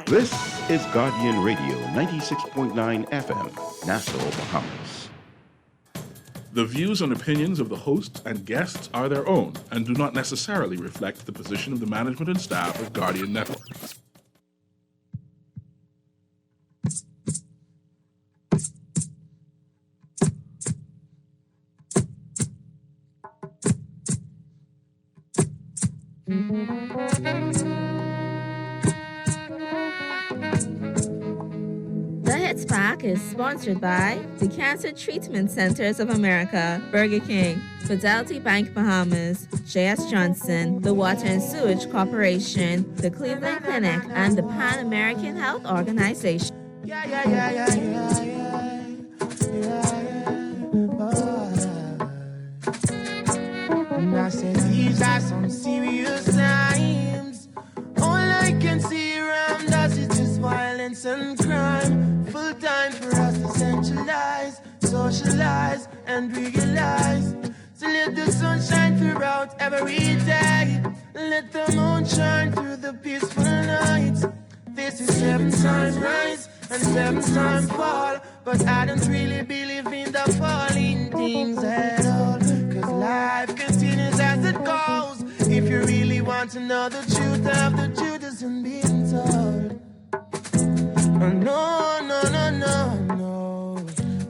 This is Guardian Radio 96.9 FM, Nassau, Bahamas. The views and opinions of the hosts and guests are their own and do not necessarily reflect the position of the management and staff of Guardian Network. The Hits Pack is sponsored by the Cancer Treatment Centers of America, Burger King, Fidelity Bank Bahamas, J.S. Johnson, the Water and Sewage Corporation, the Cleveland Clinic, and the Pan American Health Organization. And I said, these are some serious times. All I can see around us is just violence and crime. Full time for us to centralize, socialize, and realize. So let the sun shine throughout every day. Let the moon shine through the peaceful night. This is 7 times rise and 7 times fall. But I don't really believe in the falling things at all. Cause life continues as it goes. If you really want to know the truth of the truth isn't being told. No.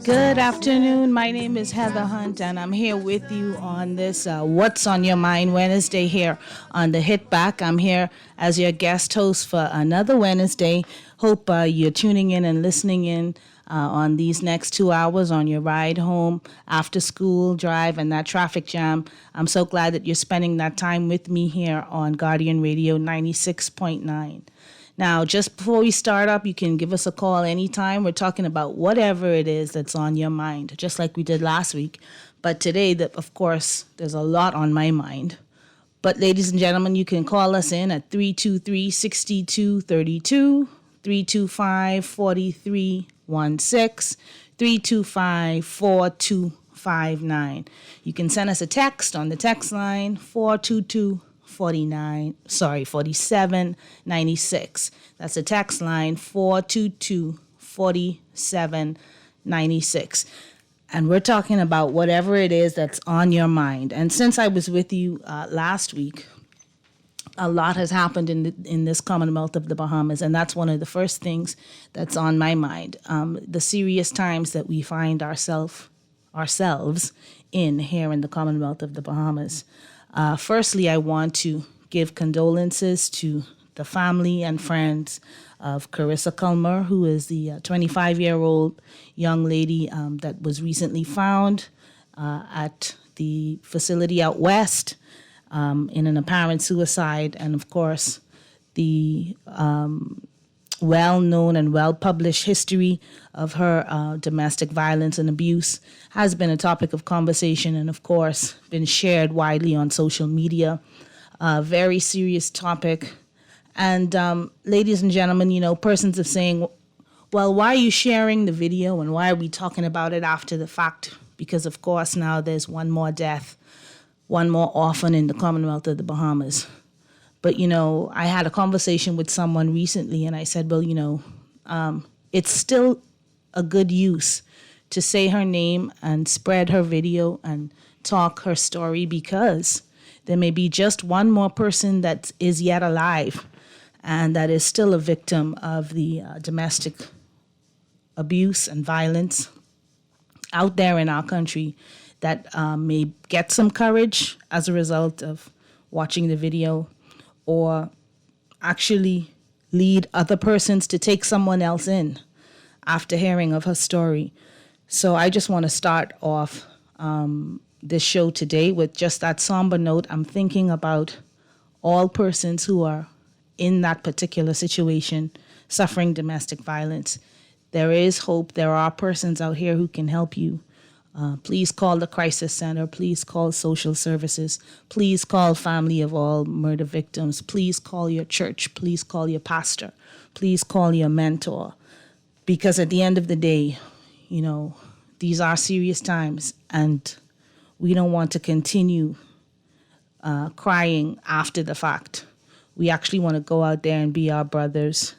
Good afternoon. My name is Heather Hunt, and I'm here with you on this What's on Your Mind Wednesday here on the Hit Back. I'm here as your guest host for another Wednesday. Hope you're tuning in and listening in on these next 2 hours on your ride home, after school drive, and that traffic jam. I'm so glad that you're spending that time with me here on Guardian Radio 96.9. Now, just before we start up, you can give us a call anytime. We're talking about whatever it is that's on your mind, just like we did last week. But today, of course, there's a lot on my mind. But ladies and gentlemen, you can call us in at 323-6232, 325-4316, 325-4259. You can send us a text on the text line 4796. That's the text line 422-4796. And we're talking about whatever it is that's on your mind. And since I was with you last week, a lot has happened in this Commonwealth of the Bahamas, and that's one of the first things that's on my mind. The serious times that we find ourselves in here in the Commonwealth of the Bahamas. Firstly, I want to give condolences to the family and friends of Carissa Culmer, who is the 25-year-old young lady that was recently found at the facility out west in an apparent suicide. And of course, the well-known and well-published history of her domestic violence and abuse has been a topic of conversation and, of course, been shared widely on social media. Very serious topic. And ladies and gentlemen, persons are saying, well, why are you sharing the video and why are we talking about it after the fact? Because, of course, now there's one more death, one more orphan in the Commonwealth of the Bahamas. But, I had a conversation with someone recently and I said, well, it's still a good use to say her name and spread her video and talk her story, because there may be just one more person that is yet alive and that is still a victim of the domestic abuse and violence out there in our country that may get some courage as a result of watching the video, or actually lead other persons to take someone else in after hearing of her story. So I just want to start off this show today with just that somber note. I'm thinking about all persons who are in that particular situation, suffering domestic violence. There is hope. There are persons out here who can help you. Please call the crisis center. Please call social services. Please call family of all murder victims. Please call your church. Please call your pastor. Please call your mentor. Because at the end of the day, these are serious times, and we don't want to continue crying after the fact. We actually want to go out there and be our brothers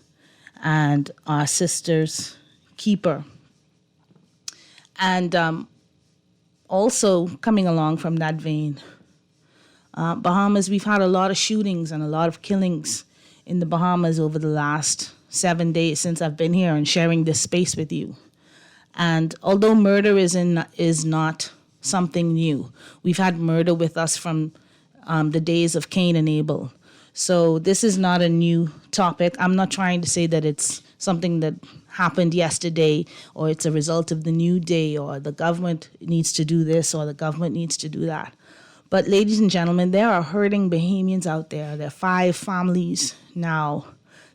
and our sister's keeper. And also coming along from that vein, Bahamas, we've had a lot of shootings and a lot of killings in the Bahamas over the last 7 days since I've been here and sharing this space with you. And although murder is not something new, we've had murder with us from the days of Cain and Abel. So this is not a new topic. I'm not trying to say that it's something that happened yesterday or it's a result of the new day or the government needs to do this or the government needs to do that. But ladies and gentlemen, there are hurting Bahamians out there. There are 5 families now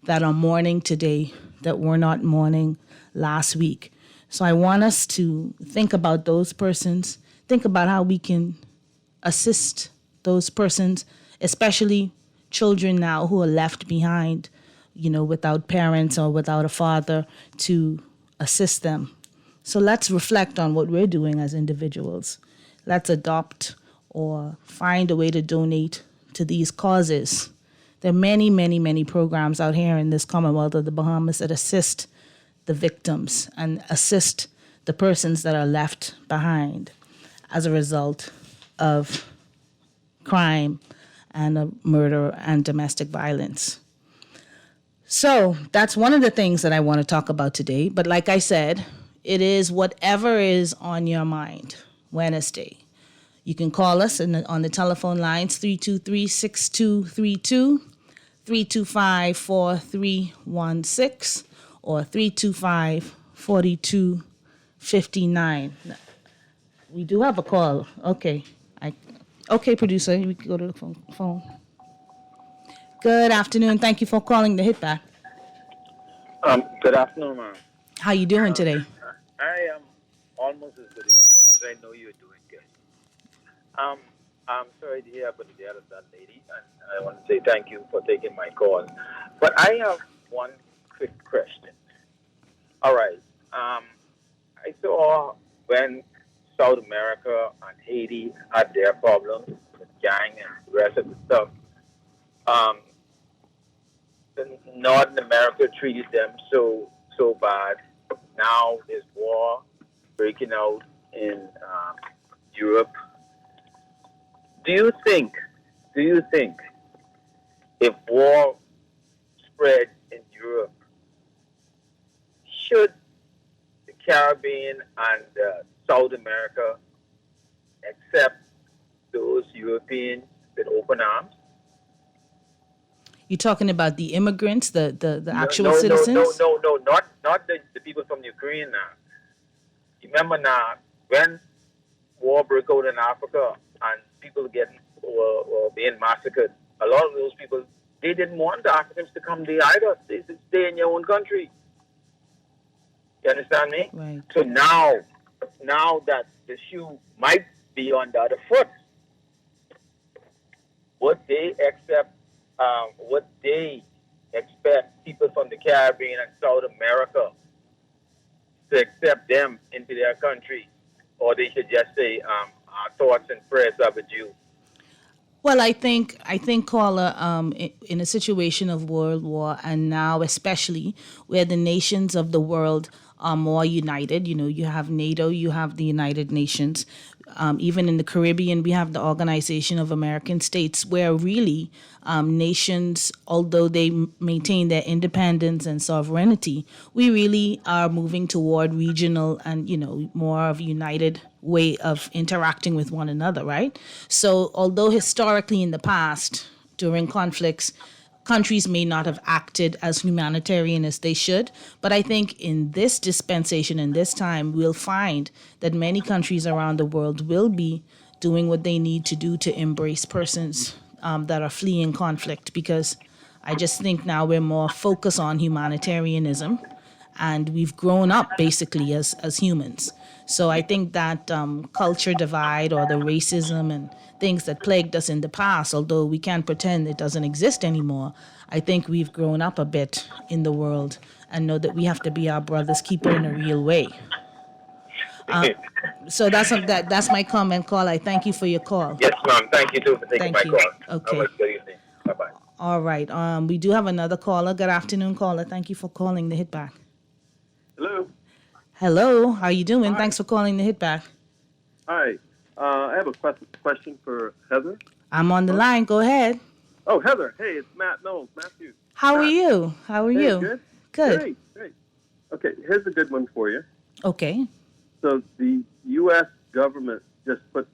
that are mourning today that were not mourning last week. So I want us to think about those persons, think about how we can assist those persons, especially children now who are left behind, without parents or without a father to assist them. So let's reflect on what we're doing as individuals. Let's adopt or find a way to donate to these causes. There are many, many, many programs out here in this Commonwealth of the Bahamas that assist the victims and assist the persons that are left behind as a result of crime and murder and domestic violence. So that's one of the things that I want to talk about today. But like I said, it is whatever is on your mind Wednesday. You can call us on the telephone lines 323-6232, 325-4316, or 325-4259. We do have a call. Okay. Okay, producer, we can go to the phone. Good afternoon. Thank you for calling the Hitback. Good afternoon, ma'am. How you doing today? I am almost as good as you, because I know you're doing good. I'm sorry to hear about the death of that lady, and I want to say thank you for taking my call. But I have one quick question. All right. I saw when South America and Haiti had their problems with gang and the rest of the stuff, the Northern America treated them so bad. Now there's war breaking out in Europe. Do you think if war spread in Europe, should the Caribbean and South America accept those Europeans with open arms? You're talking about the immigrants, the actual citizens? No, not the people from Ukraine now. You remember now, when war broke out in Africa and people were being massacred, a lot of those people, they didn't want the Africans to come there either. They said, stay in your own country. You understand me? Right. So now that the shoe might be on the other foot, would they expect people from the Caribbean and South America to accept them into their country, or they should just say, our thoughts and prayers are with you? Well, I think, caller, in a situation of world war, and now especially where the nations of the world are more united, you have NATO, you have the United Nations. Even in the Caribbean, we have the Organization of American States, where really nations, although they maintain their independence and sovereignty, we really are moving toward regional and, more of a united way of interacting with one another, right? So although historically in the past, during conflicts, countries may not have acted as humanitarian as they should, but I think in this dispensation, in this time, we'll find that many countries around the world will be doing what they need to do to embrace persons that are fleeing conflict, because I just think now we're more focused on humanitarianism, and we've grown up basically as humans. So I think that culture divide or the racism and things that plagued us in the past, although we can't pretend it doesn't exist anymore, I think we've grown up a bit in the world and know that we have to be our brother's keeper in a real way. So that's my comment, call. I thank you for your call. Yes, ma'am. Thank you, too, for taking Thank my you. call. Okay. Have a good evening. Bye-bye. All right. We do have another caller. Good afternoon, caller. Thank you for calling the Hitback. Hello. Hello. How you doing? Hi. Thanks for calling the Hitback. Hi. I have a question for Heather. I'm on the line. Go ahead. Oh, Heather. Hey, it's Matt Knowles. Matthew. How are Matt. you? How are Hey, you? good? Good. Great. Okay, here's a good one for you. Okay. So the U.S. government just put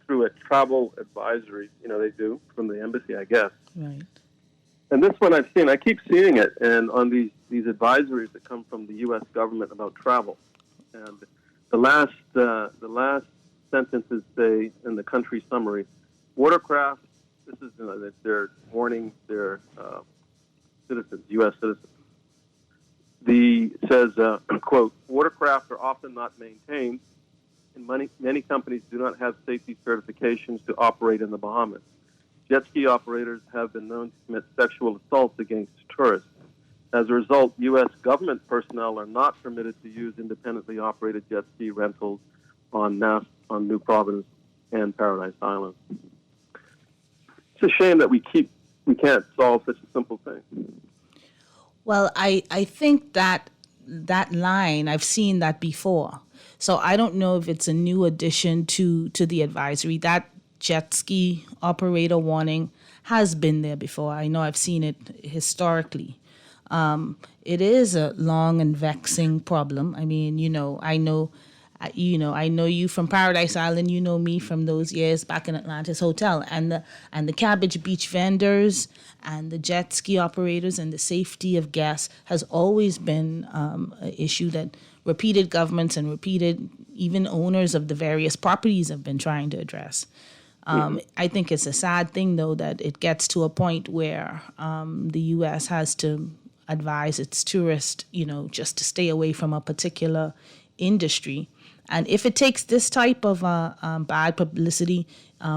through a travel advisory, they do, from the embassy, I guess. Right. And this one I keep seeing it, and on these advisories that come from the U.S. government about travel. And the last sentences say in the country summary, watercraft, this is, they're warning their citizens, U.S. citizens. Says, quote, watercraft are often not maintained, and many companies do not have safety certifications to operate in the Bahamas. Jet ski operators have been known to commit sexual assaults against tourists. As a result, U.S. government personnel are not permitted to use independently operated jet ski rentals on New Providence and Paradise Island. It's a shame that we can't solve such a simple thing. Well, I think that line, I've seen that before. So I don't know if it's a new addition to the advisory. That jet ski operator warning has been there before. I know I've seen it historically. It is a long and vexing problem. I mean, I know you from Paradise Island. You know me from those years back in Atlantis Hotel, and the Cabbage Beach vendors and the jet ski operators and the safety of guests has always been an issue that repeated governments and repeated even owners of the various properties have been trying to address. I think it's a sad thing, though, that it gets to a point where the U.S. has to advise its tourists, just to stay away from a particular industry. And if it takes this type of bad publicity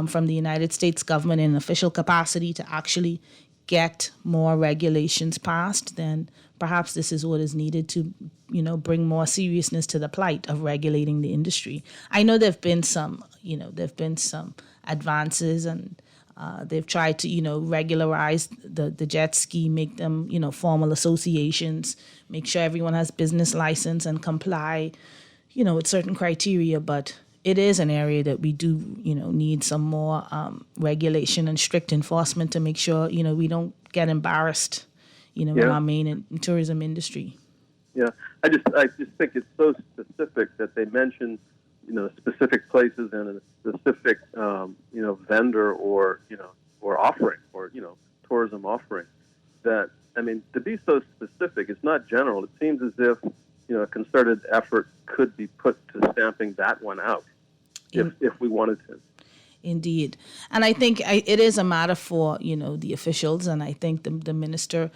from the United States government in official capacity to actually get more regulations passed, then perhaps this is what is needed to, bring more seriousness to the plight of regulating the industry. I know there've been some advances, and they've tried to, regularize the jet ski, make them, formal associations, make sure everyone has business license and comply, with certain criteria. But it is an area that we do, need some more regulation and strict enforcement to make sure, we don't get embarrassed, in our main tourism industry. Yeah, I just think it's so specific that they mention, specific places and a specific, vendor or offering or, tourism offering. That, to be so specific, it's not general. It seems as if, a concerted effort could be put to stamping that one out if we wanted to. Indeed. And I think it is a matter for, the officials, and I think the minister,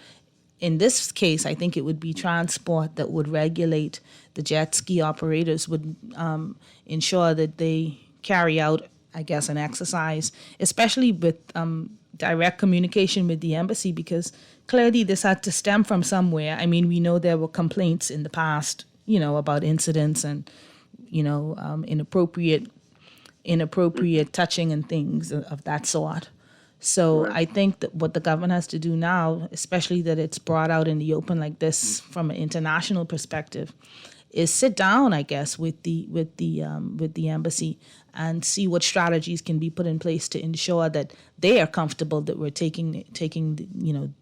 in this case, I think it would be transport that would regulate the jet ski operators, would ensure that they carry out, I guess, an exercise, especially with direct communication with the embassy, because clearly this had to stem from somewhere. We know there were complaints in the past, about incidents and, inappropriate touching and things of that sort. So right. I think that what the government has to do now, especially that it's brought out in the open like this from an international perspective, is sit down, I guess, with the embassy and see what strategies can be put in place to ensure that they are comfortable that we're taking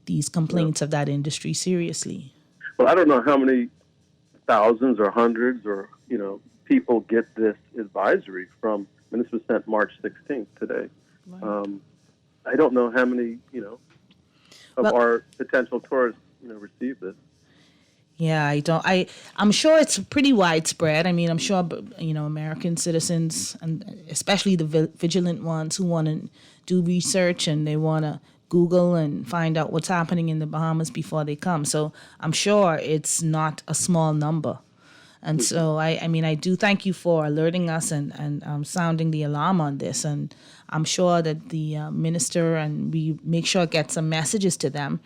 these complaints of that industry seriously. Well, I don't know how many thousands or hundreds or people get this advisory from. This was sent March 16th today. Right. I don't know how many of our potential tourists receive this. Yeah, I'm sure it's pretty widespread. I'm sure, American citizens, and especially the vigilant ones who want to do research and they want to Google and find out what's happening in the Bahamas before they come. So I'm sure it's not a small number. And so, I do thank you for alerting us and sounding the alarm on this. And I'm sure that the minister, and we make sure get some messages to them,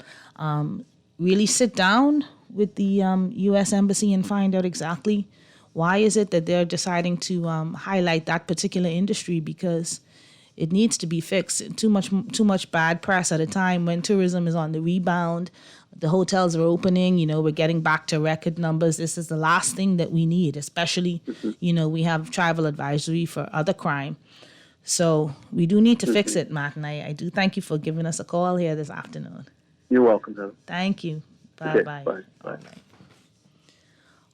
really sit down with the U.S. Embassy and find out exactly why is it that they're deciding to highlight that particular industry, because It needs to be fixed. Too much bad press at a time when tourism is on the rebound. The hotels are opening. We're getting back to record numbers. This is the last thing that we need, especially, we have travel advisory for other crime. So we do need to fix it, Matt, and I do thank you for giving us a call here this afternoon. You're welcome, Heather. Thank you. Bye-bye. Okay, bye. All right.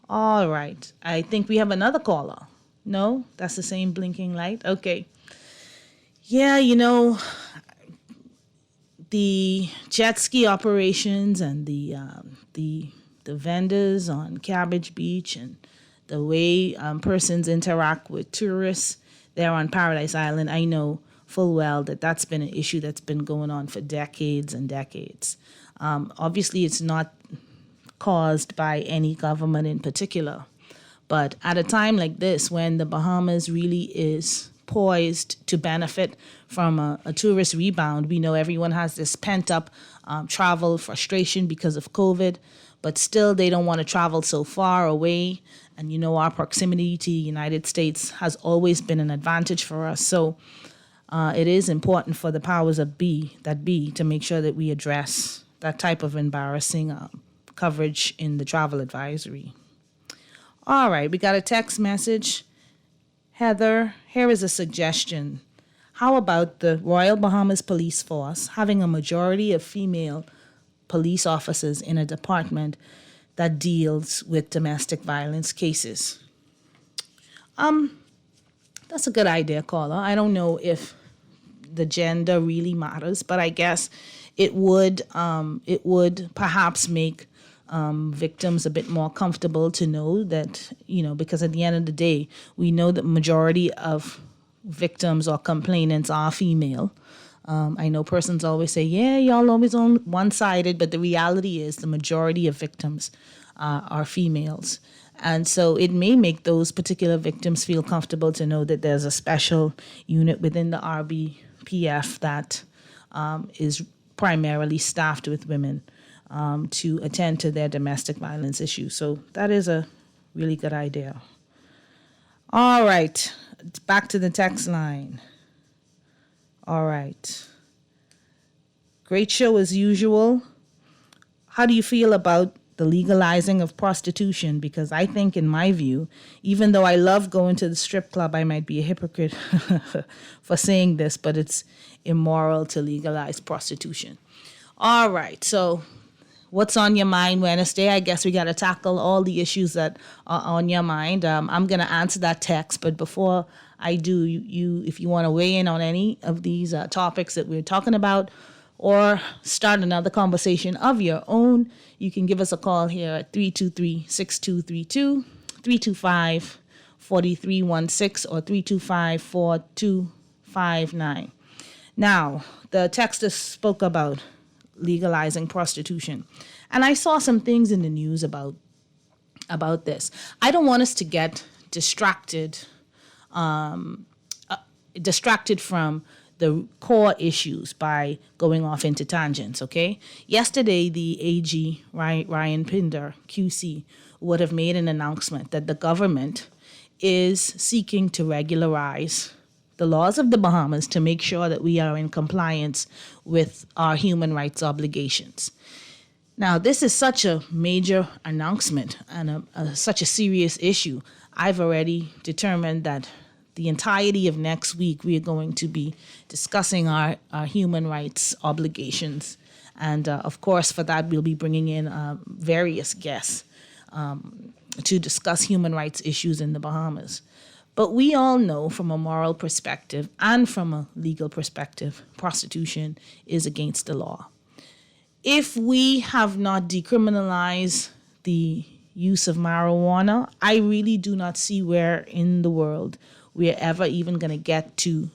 All right. I think we have another caller. No? That's the same blinking light? Okay. Yeah, the jet ski operations and the vendors on Cabbage Beach and the way persons interact with tourists there on Paradise Island, I know full well that that's been an issue that's been going on for decades and decades. Obviously, it's not caused by any government in particular, but at a time like this, when the Bahamas really is poised to benefit from a tourist rebound, we know everyone has this pent-up travel frustration because of COVID, but still they don't want to travel so far away. And our proximity to the United States has always been an advantage for us. So it is important for the powers that be to make sure that we address that type of embarrassing coverage in the travel advisory. All right, we got a text message. Heather, here is a suggestion. How about the Royal Bahamas Police Force having a majority of female police officers in a department that deals with domestic violence cases? That's a good idea, caller. I don't know if the gender really matters, but I guess it would perhaps make victims a bit more comfortable to know that, because at the end of the day, we know that majority of victims or complainants are female. I know persons always say, yeah, y'all always on one-sided, but the reality is the majority of victims are females. And so it may make those particular victims feel comfortable to know that there's a special unit within the RBPF that is primarily staffed with women to attend to their domestic violence issues. So that is a really good idea. All right, back to the text line. All right. Great show as usual. How do you feel about the legalizing of prostitution? Because I think, in my view, even though I love going to the strip club, I might be a hypocrite for saying this, but it's immoral to legalize prostitution. All right. So what's on your mind Wednesday? I guess we got to tackle all the issues that are on your mind. I'm going to answer that text, but before I do, you if you want to weigh in on any of these topics that we're talking about or start another conversation of your own, you can give us a call here at 323-6232, 325-4316, or 325-4259. Now, the texter spoke about legalizing prostitution, and I saw some things in the news about this. I don't want us to get distracted from the core issues by going off into tangents, okay? Yesterday, the AG, Ryan Pinder, QC, would have made an announcement that the government is seeking to regularize the laws of the Bahamas to make sure that we are in compliance with our human rights obligations. Now, this is such a major announcement and such a serious issue. I've already determined that the entirety of next week, we are going to be discussing our human rights obligations. And of course, for that, we'll be bringing in various guests to discuss human rights issues in the Bahamas. But we all know from a moral perspective and from a legal perspective, prostitution is against the law. If we have not decriminalized the use of marijuana, I really do not see where in the world we're ever even going to get to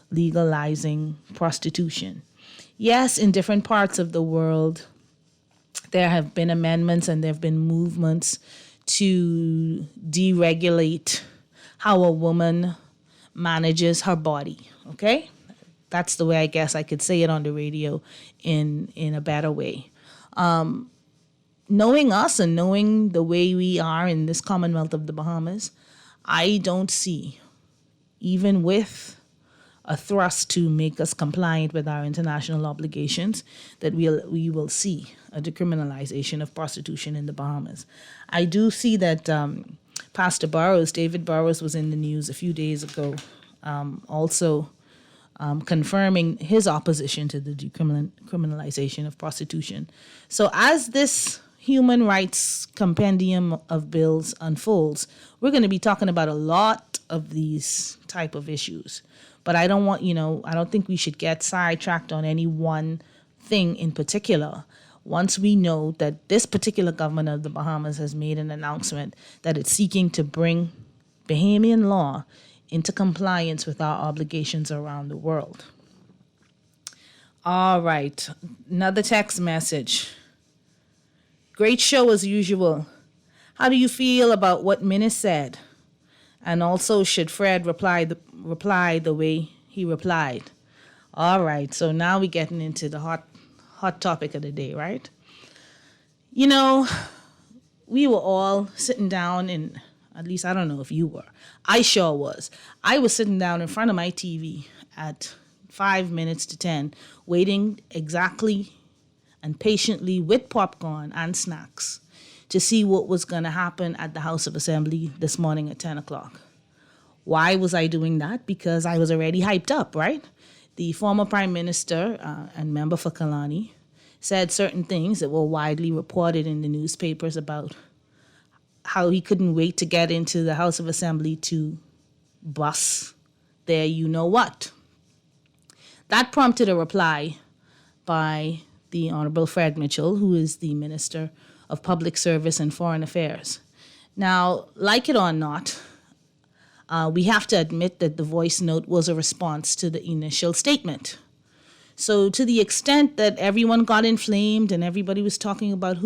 legalizing prostitution. Yes, in different parts of the world, there have been amendments and there have been movements to deregulate how a woman manages her body, okay? That's the way I guess I could say it on the radio in a better way. Knowing us and knowing the way we are in this Commonwealth of the Bahamas, I don't see, even with a thrust to make us compliant with our international obligations, that we will see a decriminalization of prostitution in the Bahamas. I do see that Pastor Burrows, David Burrows, was in the news a few days ago, also confirming his opposition to the decriminalization of prostitution. So as this human rights compendium of bills unfolds, we're going to be talking about a lot of these type of issues. But I don't think we should get sidetracked on any one thing in particular. Once we know that this particular government of the Bahamas has made an announcement that it's seeking to bring Bahamian law into compliance with our obligations around the world. All right, another text message. Great show as usual. How do you feel about what Minnie said? And also, should Fred reply the way he replied? All right, so now we're getting into the hot topic of the day, right? You know, we were all sitting down in, at least I don't know if you were. I sure was. I was sitting down in front of my TV at 5 minutes to 10, waiting exactly and patiently with popcorn and snacks to see what was going to happen at the House of Assembly this morning at 10 o'clock. Why was I doing that? Because I was already hyped up, right? The former Prime Minister and member for Kalani said certain things that were widely reported in the newspapers about how he couldn't wait to get into the House of Assembly to bust their you-know-what. That prompted a reply by the Honorable Fred Mitchell, who is the Minister of Public Service and Foreign Affairs. Now, like it or not, we have to admit that the voice note was a response to the initial statement. So to the extent that everyone got inflamed and everybody was talking about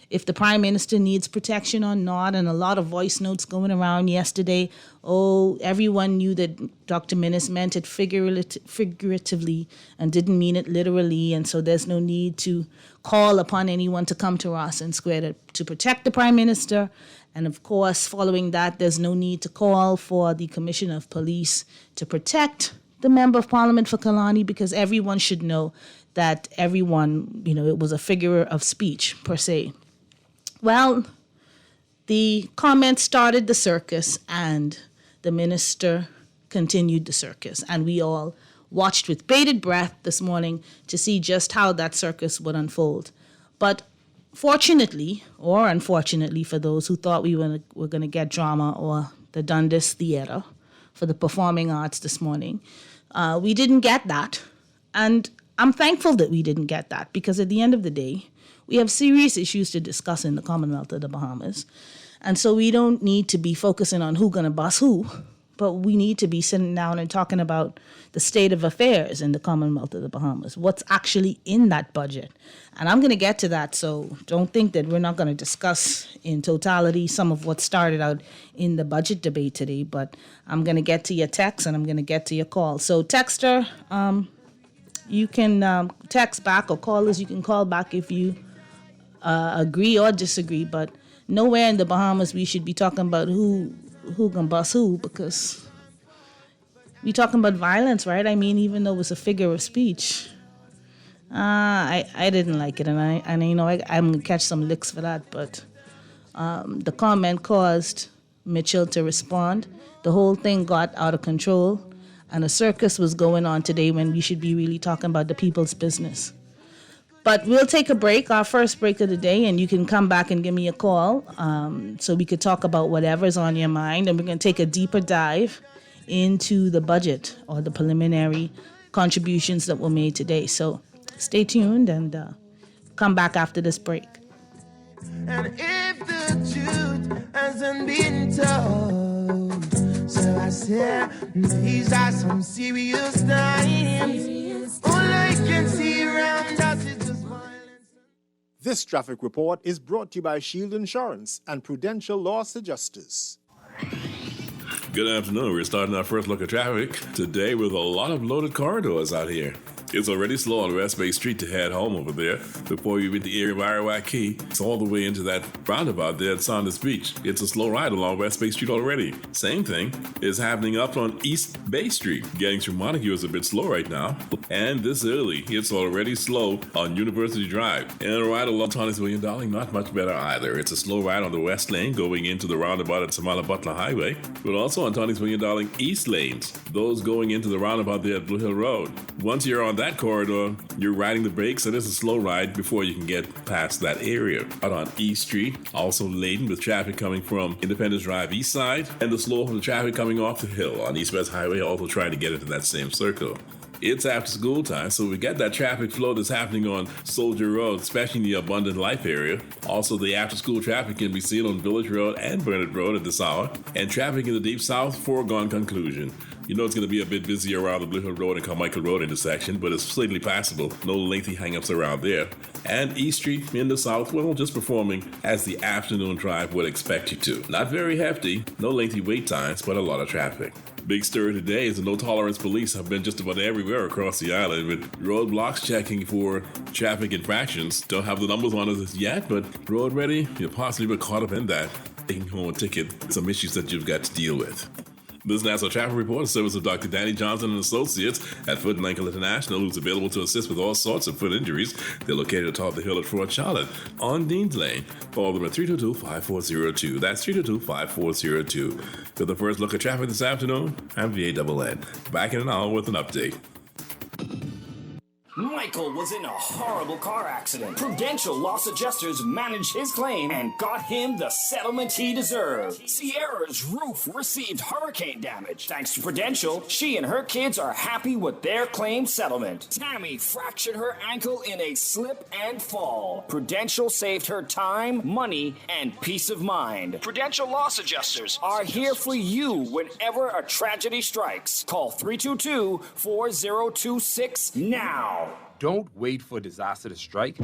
if the Prime Minister needs protection or not, and a lot of voice notes going around yesterday, everyone knew that Dr. Minnis meant it figuratively and didn't mean it literally, and so there's no need to call upon anyone to come to Rawson Square to protect the Prime Minister. And of course, following that, there's no need to call for the Commissioner of Police to protect the Member of Parliament for Kalani, because everyone should know that it was a figure of speech per se. Well, the comment started the circus and the minister continued the circus. And we all watched with bated breath this morning to see just how that circus would unfold. But fortunately, or unfortunately for those who thought we were going to get drama or the Dundas Theatre for the performing arts this morning, we didn't get that. And I'm thankful that we didn't get that, because at the end of the day, we have serious issues to discuss in the Commonwealth of the Bahamas. And so we don't need to be focusing on who's going to bust who, but we need to be sitting down and talking about the state of affairs in the Commonwealth of the Bahamas, what's actually in that budget. And I'm going to get to that, so don't think that we're not going to discuss in totality some of what started out in the budget debate today, but I'm going to get to your text and I'm going to get to your call. So texter, you can text back, or callers, you can call back if you agree or disagree, but nowhere in the Bahamas we should be talking about who gonna bust who, because we talking about violence, right? I mean, even though it was a figure of speech, I didn't like it, and I'm gonna catch some licks for that. But the comment caused Mitchell to respond. The whole thing got out of control, and a circus was going on today when we should be really talking about the people's business. But we'll take a break, our first break of the day, and you can come back and give me a call so we could talk about whatever's on your mind. And we're going to take a deeper dive into the budget or the preliminary contributions that were made today. So stay tuned and come back after this break. And if the truth hasn't been told, so I said, these are some serious times. All I can see around us is just violence. This traffic report is brought to you by Shield Insurance and Prudential Law Adjusters. Good afternoon. We're starting our first look at traffic today with a lot of loaded corridors out here. It's already slow on West Bay Street to head home over there. Before you reach the area of Iraqi, it's all the way into that roundabout there at Saunders Beach. It's a slow ride along West Bay Street already. Same thing is happening up on East Bay Street. Getting through Montague is a bit slow right now. And this early, it's already slow on University Drive. And a ride along Tony's William Darling, not much better either. It's a slow ride on the West Lane going into the roundabout at Samala Butler Highway, but also on Tony's William Darling East Lanes, those going into the roundabout there at Blue Hill Road. Once you're on that corridor, you're riding the brakes, and it's a slow ride before you can get past that area. Out on East Street, also laden with traffic coming from Independence Drive East side, and the slow from the traffic coming off the hill on East West Highway, also trying to get into that same circle. It's after school time, so we got that traffic flow that's happening on Soldier Road, especially in the Abundant Life area. Also, the after school traffic can be seen on Village Road and Burnett Road at this hour, and traffic in the Deep South foregone conclusion. You know it's going to be a bit busy around the Blue Hill Road and Carmichael Road intersection, but it's slightly passable. No lengthy hang-ups around there. And East Street in the South, well, just performing as the afternoon drive would expect you to. Not very hefty, no lengthy wait times, but a lot of traffic. Big stir today is the no-tolerance police have been just about everywhere across the island with roadblocks checking for traffic infractions. Don't have the numbers on us yet, but road ready, you'll possibly be caught up in that. Taking home a ticket, some issues that you've got to deal with. This National Traffic Report is service of Dr. Danny Johnson and Associates at Foot and Ankle International, who's available to assist with all sorts of foot injuries. They're located atop the hill at Fort Charlotte on Dean's Lane. Call them at 322-5402. That's 322-5402. For the first look at traffic this afternoon, I'm VANN. Back in an hour with an update. Michael was in a horrible car accident. Prudential Loss Adjusters managed his claim and got him the settlement he deserved. Sierra's roof received hurricane damage. Thanks to Prudential, she and her kids are happy with their claim settlement. Tammy fractured her ankle in a slip and fall. Prudential saved her time, money, and peace of mind. Prudential Loss Adjusters are here for you whenever a tragedy strikes. Call 322-4026 now. Don't wait for disaster to strike.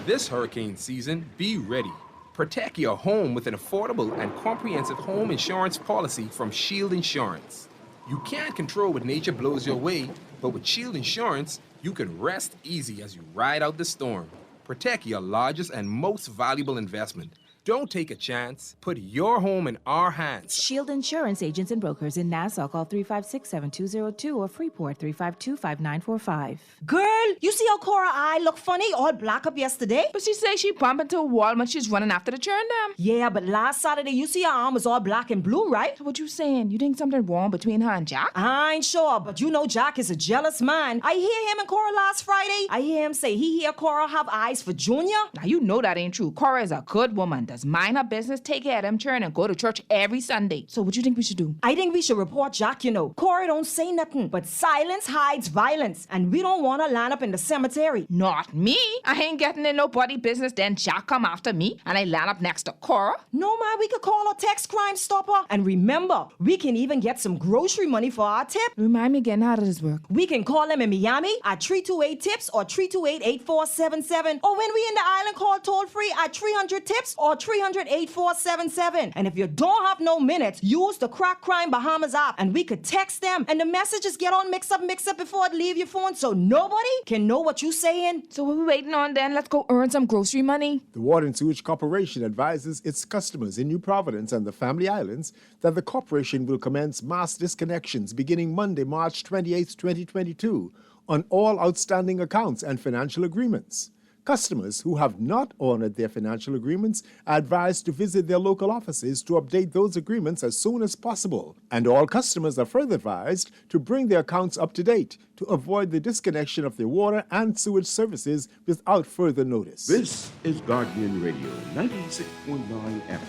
This hurricane season, be ready. Protect your home with an affordable and comprehensive home insurance policy from Shield Insurance. You can't control what nature blows your way, but with Shield Insurance, you can rest easy as you ride out the storm. Protect your largest and most valuable investment. Don't take a chance. Put your home in our hands. Shield Insurance agents and brokers in Nassau. Call 356-7202 or Freeport 352-5945. Girl, you see how Cora eye look funny, all black up yesterday? But she say she bumped into a wall when she's running after the churn dam. Yeah, but last Saturday you see her arm was all black and blue, right? So what you saying? You think something wrong between her and Jack? I ain't sure, but you know Jack is a jealous man. I hear him and Cora last Friday. I hear him say he hear Cora have eyes for Junior. Now you know that ain't true. Cora is a good woman. Does mind her business, take care of them children, and go to church every Sunday. So what you think we should do? I think we should report Jack, you know. Cora don't say nothing, but silence hides violence, and we don't want to line up in the cemetery. Not me. I ain't getting in nobody business, then Jack come after me, and I line up next to Cora. No, man, we could call a text Crime Stopper. And remember, we can even get some grocery money for our tip. Remind me again, how does this work? We can call them in Miami at 328-TIPS or 328-8477. Or when we in the island, call toll-free at 300-TIPS or 300-8477. And if you don't have no minutes, use the Crack Crime Bahamas app and we could text them and the messages get on mix up before it leave your phone so nobody can know what you saying. So what we waiting on then? Let's go earn some grocery money. The Water and Sewage Corporation advises its customers in New Providence and the Family Islands that the corporation will commence mass disconnections beginning Monday, March 28, 2022 on all outstanding accounts and financial agreements. Customers who have not honored their financial agreements are advised to visit their local offices to update those agreements as soon as possible. And all customers are further advised to bring their accounts up to date to avoid the disconnection of their water and sewage services without further notice. This is Guardian Radio 96.9 FM.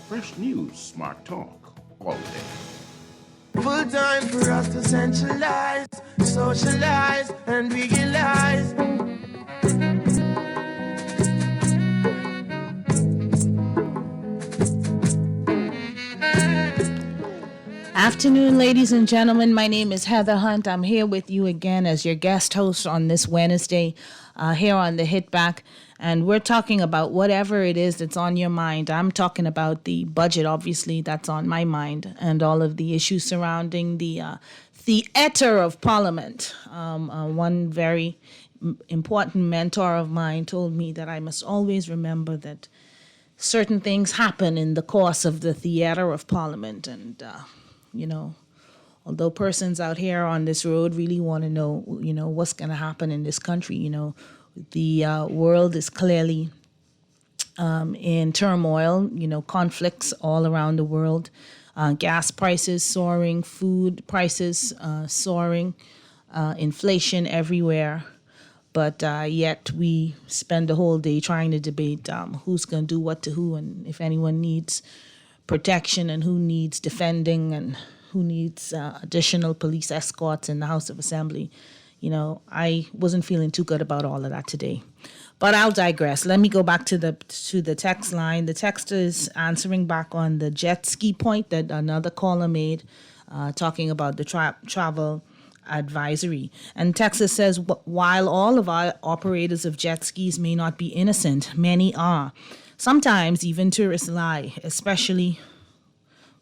Fresh news, smart talk, all day. Full time for us to centralize, socialize, and legalize. Afternoon, ladies and gentlemen. My name is Heather Hunt. I'm here with you again as your guest host on this Wednesday here on the Hit Back. And we're talking about whatever it is that's on your mind. I'm talking about the budget, obviously, that's on my mind, and all of the issues surrounding the theater of Parliament. One very important mentor of mine told me that I must always remember that certain things happen in the course of the theater of Parliament. And, although persons out here on this road really want to know, what's going to happen in this country, the world is clearly in turmoil, conflicts all around the world, gas prices soaring, food prices soaring, inflation everywhere. But yet we spend the whole day trying to debate who's going to do what to who, and if anyone needs protection and who needs defending and who needs additional police escorts in the House of Assembly. I wasn't feeling too good about all of that today. But I'll digress. Let me go back to the text line. The text is answering back on the jet ski point that another caller made, talking about the travel advisory. And Texas says, while all of our operators of jet skis may not be innocent, many are. Sometimes even tourists lie, especially,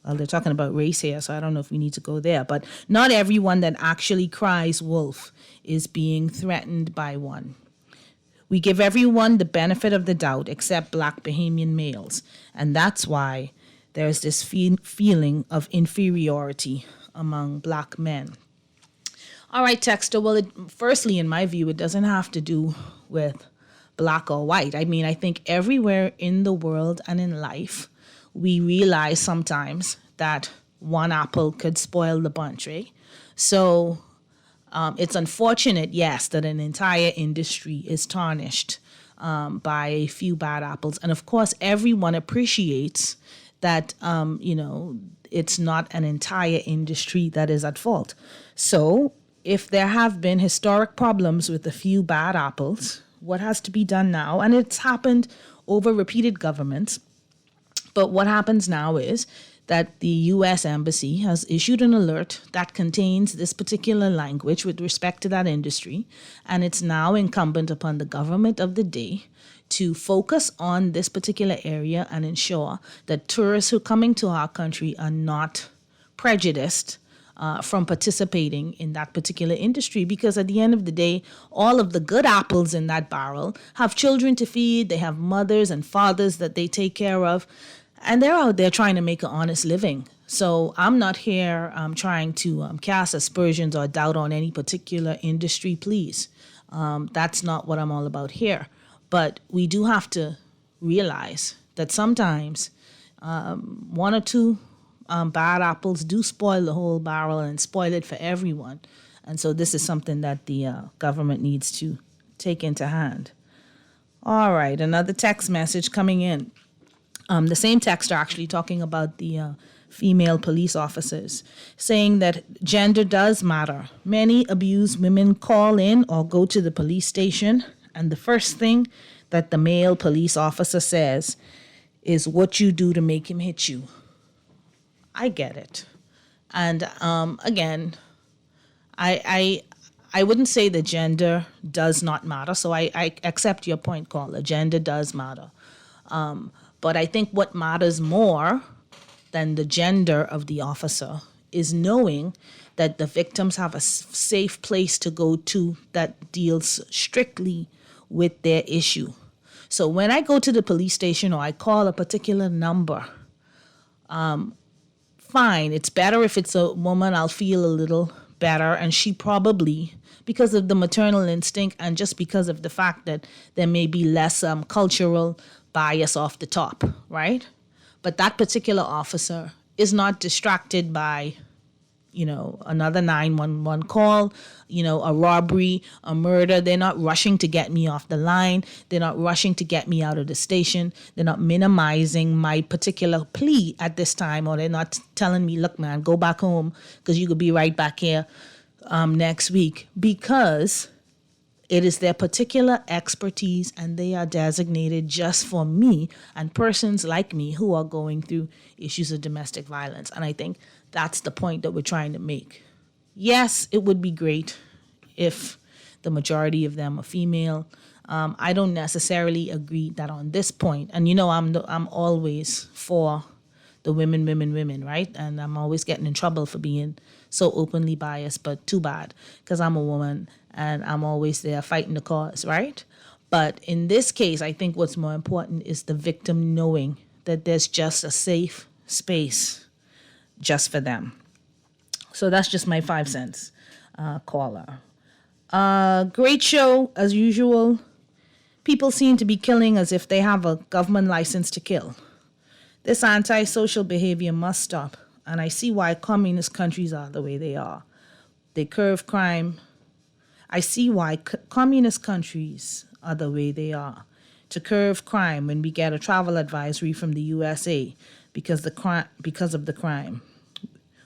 well, they're talking about race here, so I don't know if we need to go there, but not everyone that actually cries wolf is being threatened by one. We give everyone the benefit of the doubt except black Bahamian males, and that's why there's this feeling of inferiority among black men. All right, Texter, well, firstly, in my view, it doesn't have to do with black or white. I mean, I think everywhere in the world and in life, we realize sometimes that one apple could spoil the bunch, right? So it's unfortunate, yes, that an entire industry is tarnished by a few bad apples. And of course, everyone appreciates that, it's not an entire industry that is at fault. So if there have been historic problems with a few bad apples, what has to be done now? And it's happened over repeated governments. But what happens now is that the U.S. Embassy has issued an alert that contains this particular language with respect to that industry, and it's now incumbent upon the government of the day to focus on this particular area and ensure that tourists who are coming to our country are not prejudiced from participating in that particular industry, because at the end of the day, all of the good apples in that barrel have children to feed, they have mothers and fathers that they take care of, and they're out there trying to make an honest living. So I'm not here trying to cast aspersions or doubt on any particular industry, please. That's not what I'm all about here. But we do have to realize that sometimes one or two bad apples do spoil the whole barrel and spoil it for everyone. And so this is something that the government needs to take into hand. All right, another text message coming in. The same texter actually talking about the female police officers, saying that gender does matter. Many abused women call in or go to the police station, and the first thing that the male police officer says is what you do to make him hit you. I get it. And again, I wouldn't say that gender does not matter. So I accept your point, caller. Gender does matter. But I think what matters more than the gender of the officer is knowing that the victims have a safe place to go to that deals strictly with their issue. So when I go to the police station or I call a particular number, fine, it's better if it's a woman, I'll feel a little better. And she probably, because of the maternal instinct and just because of the fact that there may be less cultural bias off the top, right? But that particular officer is not distracted by, another 911 call, a robbery, a murder. They're not rushing to get me off the line. They're not rushing to get me out of the station. They're not minimizing my particular plea at this time, or they're not telling me, look, man, go back home because you could be right back here next week, because it is their particular expertise and they are designated just for me and persons like me who are going through issues of domestic violence. And I think that's the point that we're trying to make. Yes, it would be great if the majority of them are female. I don't necessarily agree that on this point. And I'm always for the women, right? And I'm always getting in trouble for being so openly biased, but too bad, because I'm a woman and I'm always there fighting the cause, right? But in this case, I think what's more important is the victim knowing that there's just a safe space just for them. So that's just my 5 cents, caller. Great show, as usual. People seem to be killing as if they have a government license to kill. This antisocial behavior must stop, and I see why communist countries are the way they are. They curb crime. I see why communist countries are the way they are. To curb crime when we get a travel advisory from the USA because of the crime.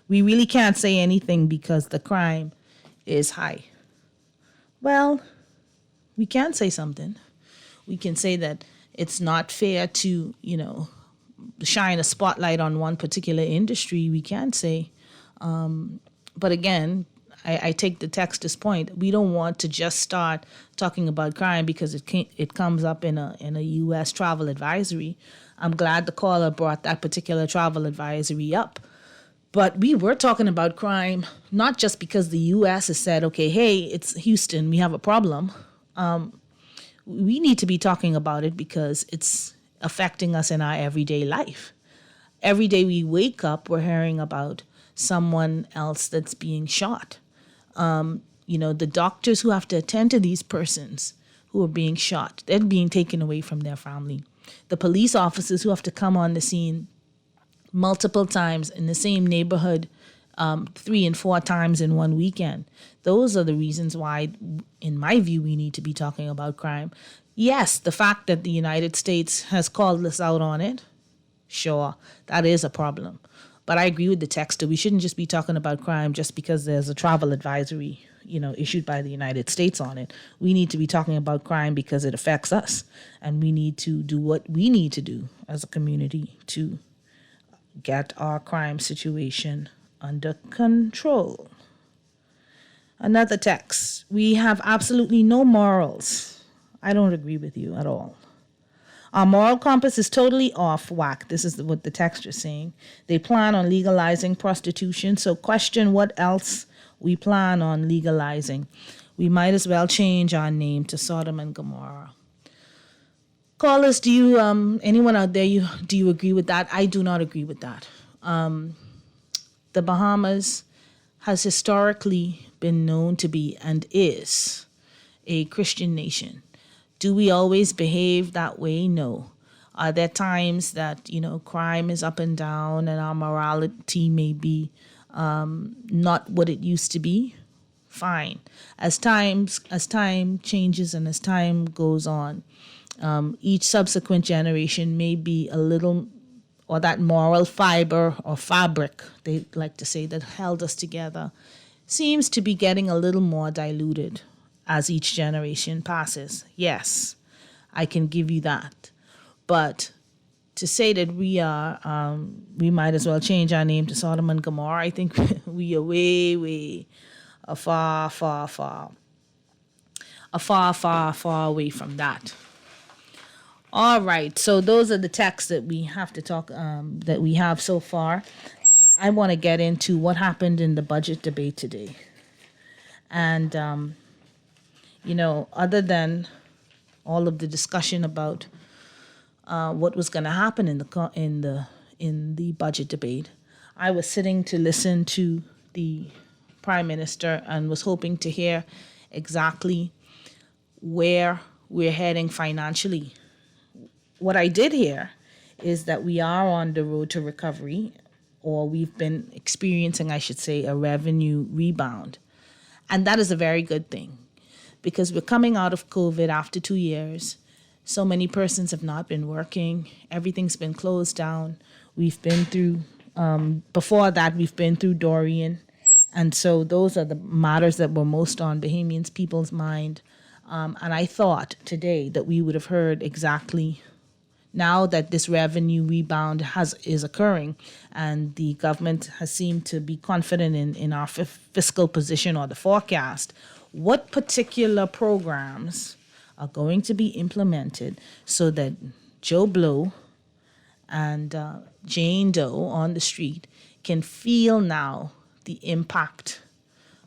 We really can't say anything because the crime is high. Well, we can say something. We can say that it's not fair to, shine a spotlight on one particular industry. We can say. But again, I take the texter's point. We don't want to just start talking about crime because it comes up in a U.S. travel advisory. I'm glad the caller brought that particular travel advisory up. But we were talking about crime not just because the U.S. has said, okay, hey, it's Houston, we have a problem. We need to be talking about it because it's affecting us in our everyday life. Every day we wake up, we're hearing about someone else that's being shot. The doctors who have to attend to these persons who are being shot, they're being taken away from their family. The police officers who have to come on the scene multiple times in the same neighborhood, 3 and 4 times in one weekend. Those are the reasons why, in my view, we need to be talking about crime. Yes, the fact that the United States has called us out on it, sure, that is a problem. But I agree with the texter. We shouldn't just be talking about crime just because there's a travel advisory, issued by the United States on it. We need to be talking about crime because it affects us. And we need to do what we need to do as a community to get our crime situation under control. Another text. We have absolutely no morals. I don't agree with you at all. Our moral compass is totally off whack. This is what the text is saying. They plan on legalizing prostitution, so question what else we plan on legalizing. We might as well change our name to Sodom and Gomorrah. Callers, do you, anyone out there, do you agree with that? I do not agree with that. The Bahamas has historically been known to be and is a Christian nation. Do we always behave that way? No. Are there times that, crime is up and down and our morality may be not what it used to be? Fine. As time changes and as time goes on, each subsequent generation may be a little, or that moral fiber or fabric, they like to say, that held us together, seems to be getting a little more diluted as each generation passes. Yes, I can give you that. But to say that we might as well change our name to Sodom and Gomorrah, I think we are way far away from that. All right, so those are the texts that we have to talk, that we have so far. I want to get into what happened in the budget debate today. And, other than all of the discussion about what was going to happen in the budget debate, I was sitting to listen to the Prime Minister and was hoping to hear exactly where we're heading financially. What I did hear is that we are on the road to recovery, or we've been experiencing, I should say, a revenue rebound. And that is a very good thing, because we're coming out of COVID after 2 years. So many persons have not been working. Everything's been closed down. We've been through, before that, we've been through Dorian. And so those are the matters that were most on Bahamians' people's mind. And I thought today that we would have heard exactly, now that this revenue rebound is occurring and the government has seemed to be confident in our fiscal position or the forecast, what particular programs are going to be implemented so that Joe Blow and Jane Doe on the street can feel now the impact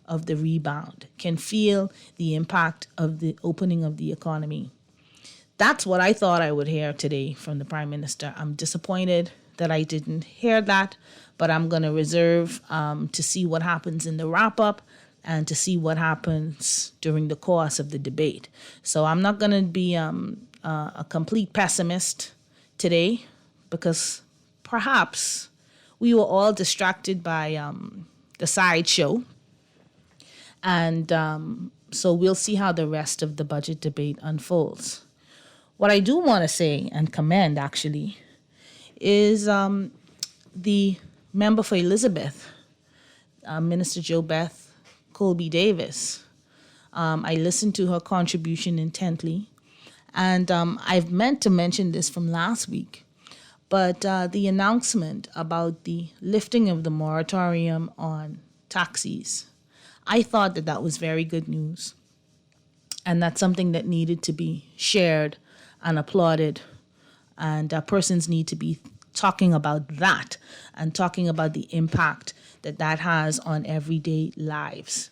of the rebound, can feel the impact of the opening of the economy. That's what I thought I would hear today from the Prime Minister. I'm disappointed that I didn't hear that, but I'm going to reserve to see what happens in the wrap-up and to see what happens during the course of the debate. So I'm not going to be a complete pessimist today, because perhaps we were all distracted by the sideshow. And so we'll see how the rest of the budget debate unfolds. What I do want to say and commend, actually, is the member for Elizabeth, Minister JoBeth Colby Davis. I listened to her contribution intently, and I've meant to mention this from last week, but the announcement about the lifting of the moratorium on taxis, I thought that was very good news, and that's something that needed to be shared and applauded, and persons need to be talking about that and talking about the impact that has on everyday lives.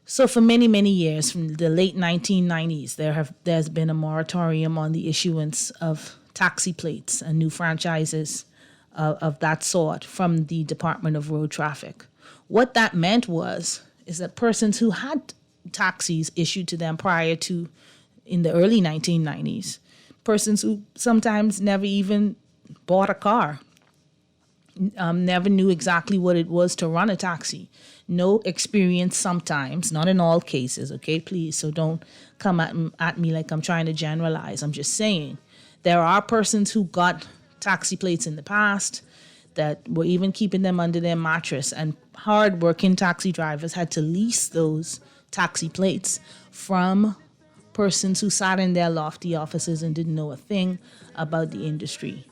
So for many, many years, from the late 1990s, there's been a moratorium on the issuance of taxi plates and new franchises of that sort from the Department of Road Traffic. What that meant is that persons who had taxis issued to them prior to, in the early 1990s, persons who sometimes never even bought a car, never knew exactly what it was to run a taxi, no experience sometimes, not in all cases, okay, please, so don't come at me like I'm trying to generalize. I'm just saying there are persons who got taxi plates in the past that were even keeping them under their mattress, and hard-working taxi drivers had to lease those taxi plates from persons who sat in their lofty offices and didn't know a thing about the industry.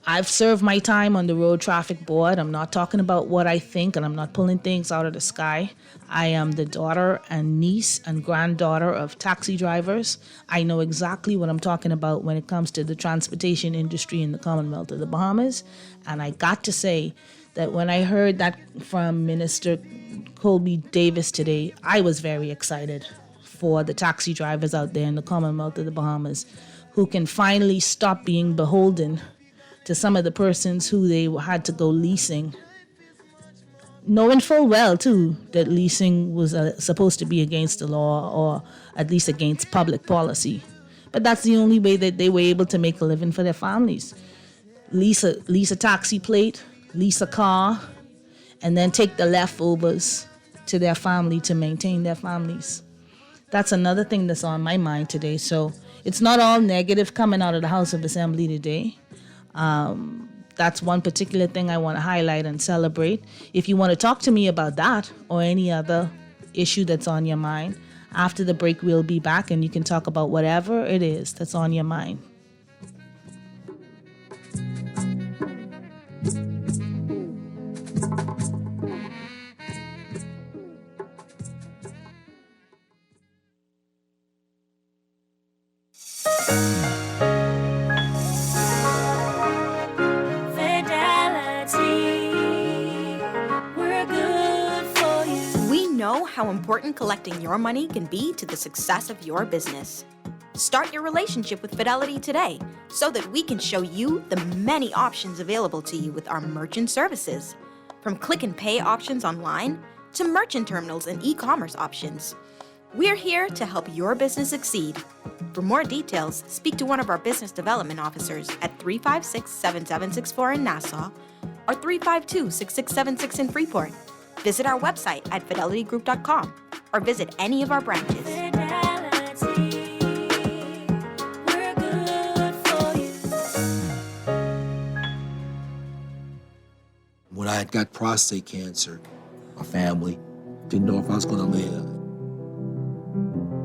I've served my time on the Road Traffic Board. I'm not talking about what I think, and I'm not pulling things out of the sky. I am the daughter and niece and granddaughter of taxi drivers. I know exactly what I'm talking about when it comes to the transportation industry in the Commonwealth of the Bahamas. And I got to say that when I heard that from Minister Colby Davis today, I was very excited for the taxi drivers out there in the Commonwealth of the Bahamas who can finally stop being beholden to some of the persons who they had to go leasing, knowing full well, too, that leasing was supposed to be against the law, or at least against public policy. But that's the only way that they were able to make a living for their families. Lease a taxi plate, lease a car, and then take the leftovers to their family to maintain their families. That's another thing that's on my mind today. So it's not all negative coming out of the House of Assembly today. That's one particular thing I want to highlight and celebrate. If you want to talk to me about that or any other issue that's on your mind, after the break we'll be back and you can talk about whatever it is that's on your mind. How important collecting your money can be to the success of your business. Start your relationship with Fidelity today so that we can show you the many options available to you with our merchant services. From click and pay options online to merchant terminals and e-commerce options. We're here to help your business succeed. For more details, speak to one of our business development officers at 356-7764 in Nassau or 352-6676 in Freeport. Visit our website at fidelitygroup.com or visit any of our branches. When I had got prostate cancer, my family didn't know if I was going to live.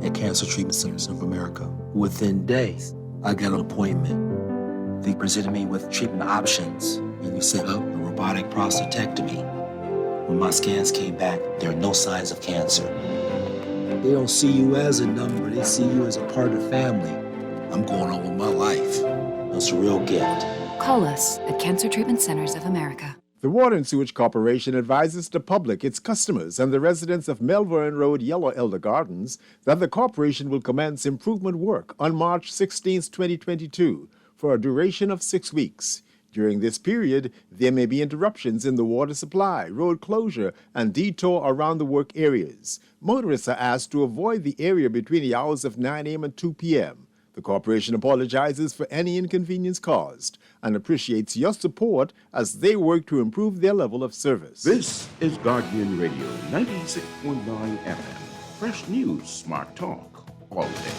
At Cancer Treatment Centers of America, within days, I got an appointment. They presented me with treatment options, and we set up a robotic prostatectomy. When my scans came back, there are no signs of cancer. They don't see you as a number, they see you as a part of the family. I'm going on with my life. It's a real gift. Call us at Cancer Treatment Centers of America. The Water and Sewage Corporation advises the public, its customers, and the residents of Melbourne Road, Yellow Elder Gardens that the corporation will commence improvement work on March 16, 2022, for a duration of 6 weeks. During this period, there may be interruptions in the water supply, road closure, and detour around the work areas. Motorists are asked to avoid the area between the hours of 9 a.m. and 2 p.m. The corporation apologizes for any inconvenience caused and appreciates your support as they work to improve their level of service. This is Guardian Radio 96.9 FM. Fresh news, smart talk, all day.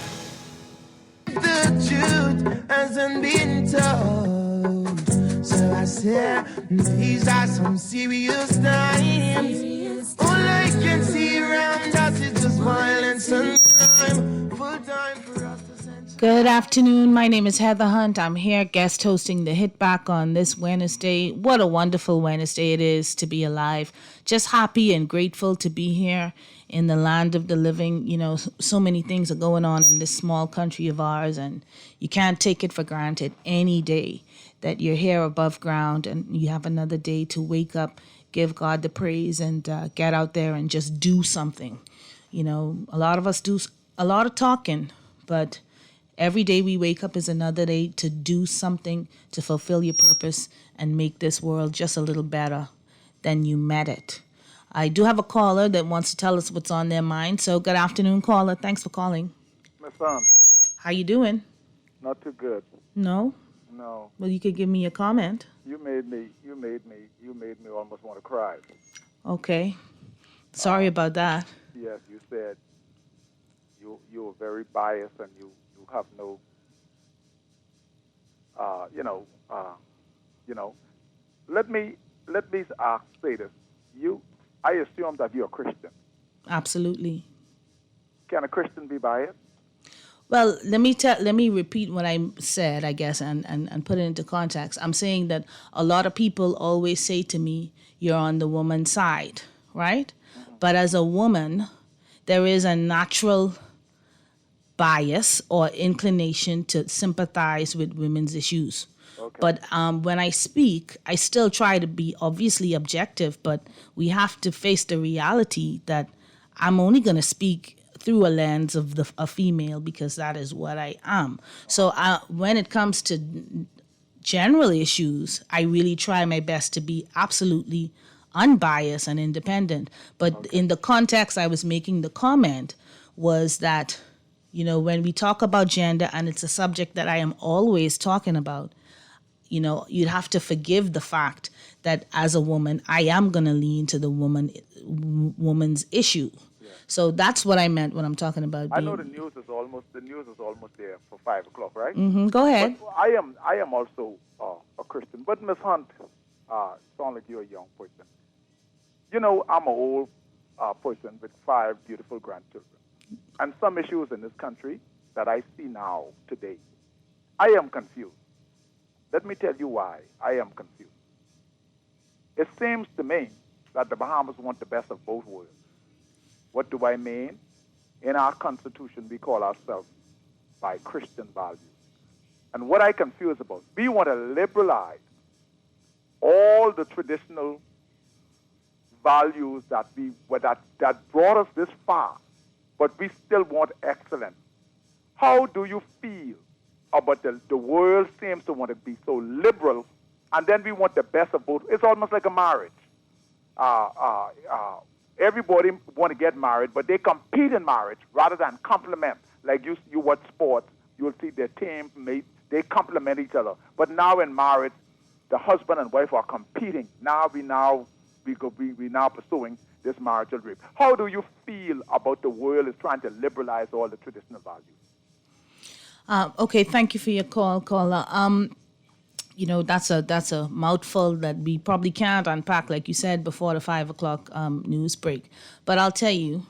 The truth hasn't been told. So I said, these are some serious times. All I can see around us is just violence and crime. Full time for us to send. Good afternoon. My name is Heather Hunt. I'm here guest hosting the Hit Back on this Wednesday. What a wonderful Wednesday it is to be alive. Just happy and grateful to be here in the land of the living. You know, so many things are going on in this small country of ours, and you can't take it for granted any day that you're here above ground and you have another day to wake up, give God the praise, and get out there and just do something. You know, a lot of us do a lot of talking, but every day we wake up is another day to do something to fulfill your purpose and make this world just a little better than you met it. I do have a caller that wants to tell us what's on their mind. So good afternoon, caller. Thanks for calling. My son. How you doing? Not too good. No? No. Well, you could give me a comment. You made me almost want to cry. Okay. Sorry about that. Yes, you said you were very biased and you have no, Let me say this. I assume that you're a Christian. Absolutely. Can a Christian be biased? Well, let me repeat what I said, I guess, and put it into context. I'm saying that a lot of people always say to me, you're on the woman's side, right? Mm-hmm. But as a woman, there is a natural bias or inclination to sympathize with women's issues. Okay. But when I speak, I still try to be obviously objective, but we have to face the reality that I'm only going to speak through a lens of a female because that is what I am. So when it comes to general issues, I really try my best to be absolutely unbiased and independent. But in the context I was making the comment was that, you know, when we talk about gender, and it's a subject that I am always talking about, you know, you'd have to forgive the fact that as a woman, I am going to lean to the woman's issue. Yeah. So that's what I meant when I'm talking about. I know the news is almost there for 5 o'clock, right? Mm-hmm. Go ahead. But I am also a Christian. But Ms. Hunt, sound like you're a young person. You know, I'm an old person with 5 beautiful grandchildren. And some issues in this country that I see now, today, I am confused. Let me tell you why I am confused. It seems to me that the Bahamas want the best of both worlds. What do I mean? In our Constitution, we call ourselves by Christian values. And what I confuse about, we want to liberalize all the traditional values that brought us this far, but we still want excellence. How do you feel about the world seems to want to be so liberal, and then we want the best of both? It's almost like a marriage. Everybody want to get married, but they compete in marriage rather than complement. Like you watch sports, you'll see their team mates, they complement each other. But now in marriage, the husband and wife are competing. We now pursuing this marital rape. How do you feel about the world is trying to liberalize all the traditional values? Okay, thank you for your call, caller. You know, that's a mouthful that we probably can't unpack, like you said, before the 5 o'clock news break. But I'll tell you,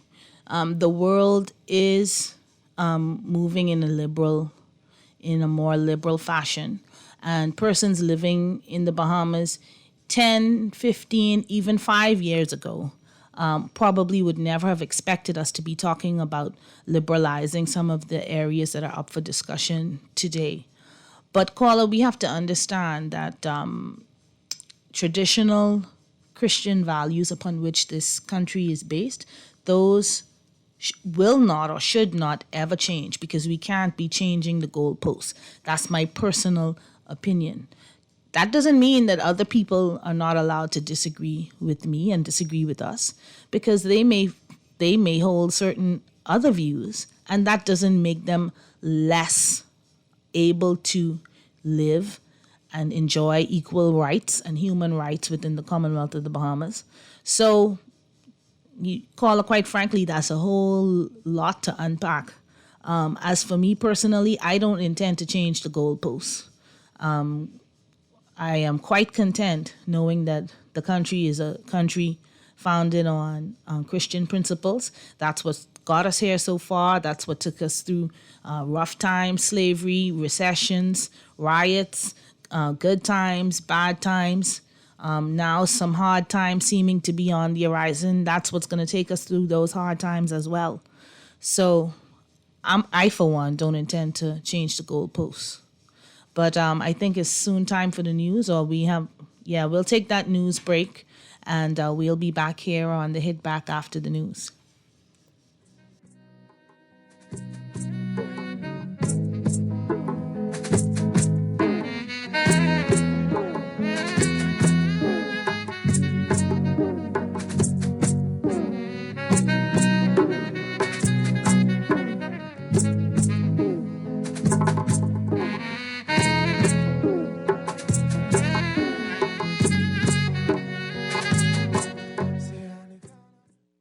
the world is moving in a more liberal fashion. And persons living in the Bahamas 10, 15, even 5 years ago probably would never have expected us to be talking about liberalizing some of the areas that are up for discussion today. But caller, we have to understand that traditional Christian values upon which this country is based, those will not or should not ever change, because we can't be changing the goalposts. That's my personal opinion. That doesn't mean that other people are not allowed to disagree with me and disagree with us, because they may hold certain other views, and that doesn't make them less able to live and enjoy equal rights and human rights within the Commonwealth of the Bahamas. So, caller, quite frankly, that's a whole lot to unpack. As for me personally, I don't intend to change the goalposts. I am quite content knowing that the country is a country founded on Christian principles. That's what got us here so far. That's what took us through rough times, slavery, recessions, riots, good times, bad times. Now some hard times seeming to be on the horizon. That's what's going to take us through those hard times as well. So I, for one, don't intend to change the goalposts. But I think it's soon time for the news, or we'll take that news break, and we'll be back here on the Hit Back after the news.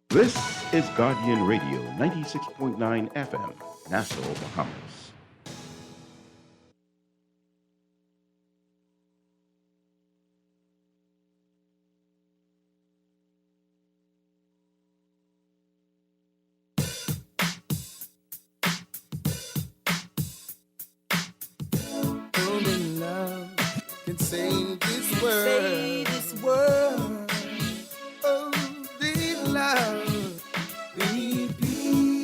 This is Guardian Radio 96.9 FM, Nassau, Bahamas. Only love can save this world. Save this world. Oh, deep love. We need peace.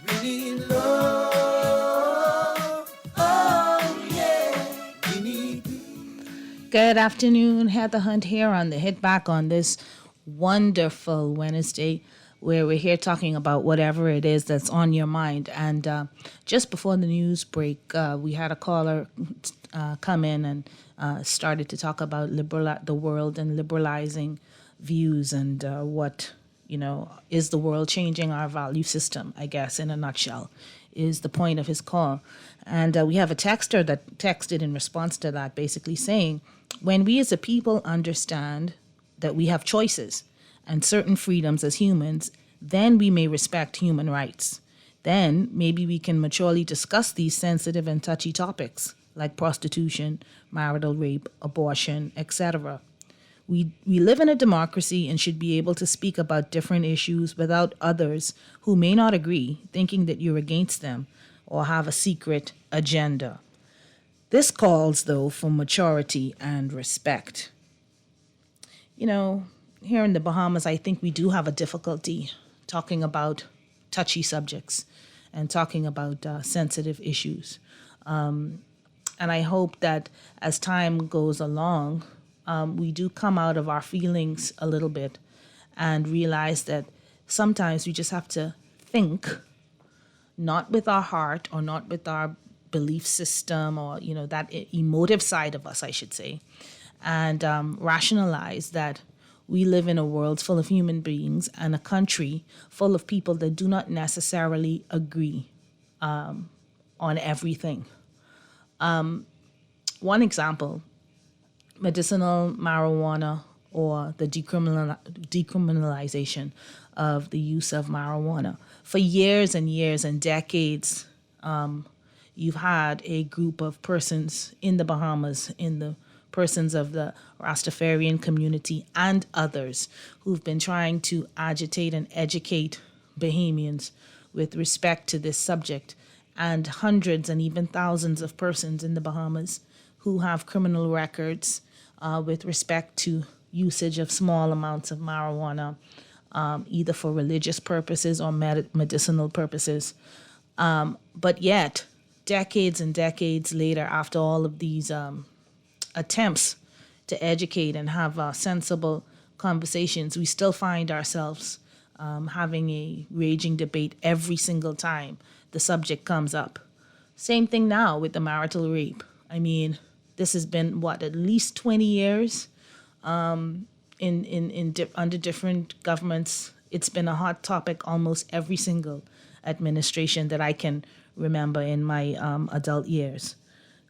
We need love. Oh, yeah. We need peace. Good afternoon, Heather Hunt here on the Hit Back on this wonderful Wednesday, where we're here talking about whatever it is that's on your mind. And just before the news break, we had a caller come in and started to talk about the world and liberalizing views and what, is the world changing our value system, I guess, in a nutshell, is the point of his call. And we have a texter that texted in response to that, basically saying, when we as a people understand that we have choices and certain freedoms as humans, then we may respect human rights. Then maybe we can maturely discuss these sensitive and touchy topics like prostitution, marital rape, abortion, etc. We live in a democracy and should be able to speak about different issues without others who may not agree thinking that you're against them or have a secret agenda. This calls, though, for maturity and respect. Here in the Bahamas, I think we do have a difficulty talking about touchy subjects and talking about sensitive issues. And I hope that as time goes along, we do come out of our feelings a little bit and realize that sometimes we just have to think, not with our heart or not with our belief system or, that emotive side of us, I should say, and rationalize that we live in a world full of human beings and a country full of people that do not necessarily agree on everything. One example, medicinal marijuana or the decriminalization of the use of marijuana. For years and years and decades, you've had a group of persons in the Bahamas, in the persons of the Rastafarian community and others who've been trying to agitate and educate Bahamians with respect to this subject, and hundreds and even thousands of persons in the Bahamas who have criminal records with respect to usage of small amounts of marijuana, either for religious purposes or medicinal purposes. But yet, decades and decades later, after all of these attempts to educate and have sensible conversations, we still find ourselves having a raging debate every single time the subject comes up. Same thing now with the marital rape. I mean, this has been, at least 20 years under different governments. It's been a hot topic almost every single administration that I can remember in my adult years.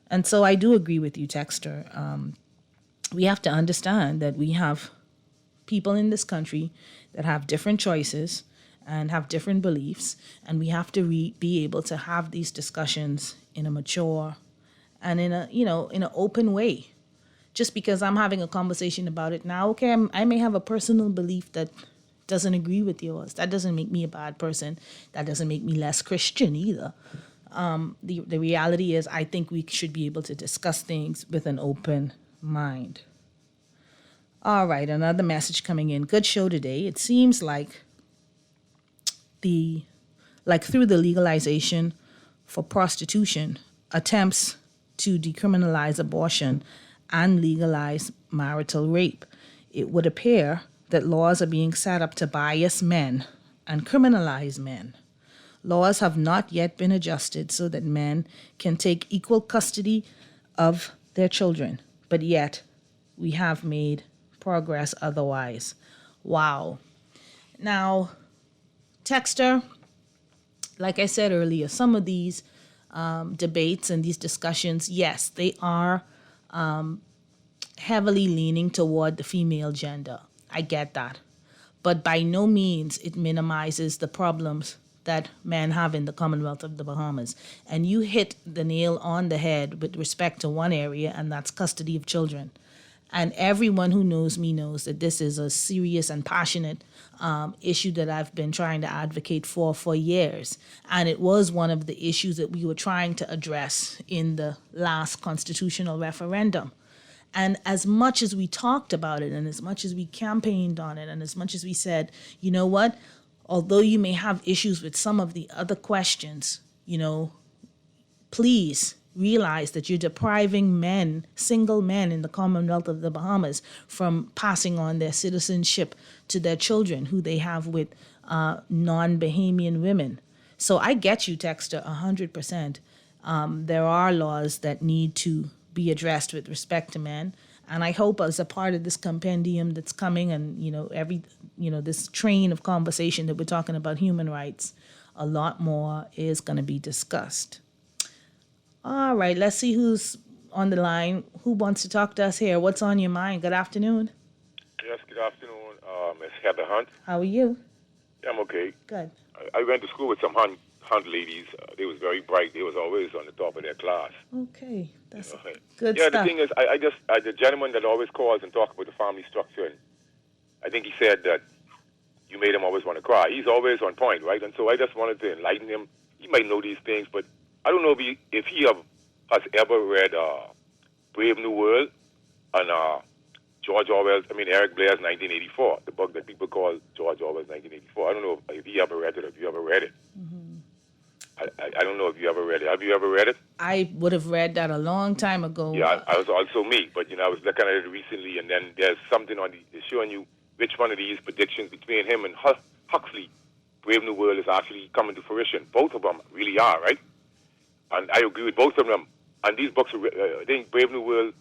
And so I do agree with you, Texter. We have to understand that we have people in this country that have different choices and have different beliefs, and we have to be able to have these discussions in a mature and in an open way. Just because I'm having a conversation about it now, okay, I may have a personal belief that doesn't agree with yours. That doesn't make me a bad person. That doesn't make me less Christian either. The reality is, I think we should be able to discuss things with an open mind. All right, another message coming in. Good show today. It seems like through the legalization for prostitution, attempts to decriminalize abortion and legalize marital rape, it would appear that laws are being set up to bias men and criminalize men. Laws have not yet been adjusted so that men can take equal custody of their children, but yet we have made progress otherwise. Wow. Now, Texter, like I said earlier, some of these debates and these discussions, yes, they are heavily leaning toward the female gender. I get that. But by no means it minimizes the problems that men have in the Commonwealth of the Bahamas. And you hit the nail on the head with respect to one area, and that's custody of children. And everyone who knows me knows that this is a serious and passionate issue that I've been trying to advocate for years. And it was one of the issues that we were trying to address in the last constitutional referendum. And as much as we talked about it, and as much as we campaigned on it, and as much as we said, you know what, although you may have issues with some of the other questions, please realize that you're depriving men, single men in the Commonwealth of the Bahamas, from passing on their citizenship to their children who they have with non-Bahamian women. So I get you, Texter, 100%. There are laws that need to be addressed with respect to men. And I hope as a part of this compendium that's coming and, this train of conversation that we're talking about human rights, a lot more is going to be discussed. All right, let's see who's on the line. Who wants to talk to us here? What's on your mind? Good afternoon. Yes, good afternoon, Miss Heather Hunt. How are you? Yeah, I'm okay. Good. I went to school with some Hunt ladies. They was very bright. They was always on the top of their class. Okay, that's good stuff. The thing is, the gentleman that always calls and talks about the family structure, and I think he said that you made him always want to cry. He's always on point, right? And so I just wanted to enlighten him. He might know these things, but I don't know if he has ever read Brave New World and Eric Blair's 1984, the book that people call George Orwell's 1984. I don't know if he ever read it or if you ever read it. Mm-hmm. I don't know if you ever read it. Have you ever read it? I would have read that a long time ago. Yeah, I was also me, but I was looking at it recently, and then there's something showing you which one of these predictions between him and Huxley, Brave New World, is actually coming to fruition. Both of them really are, right? And I agree with both of them. And these books, I think Brave New World,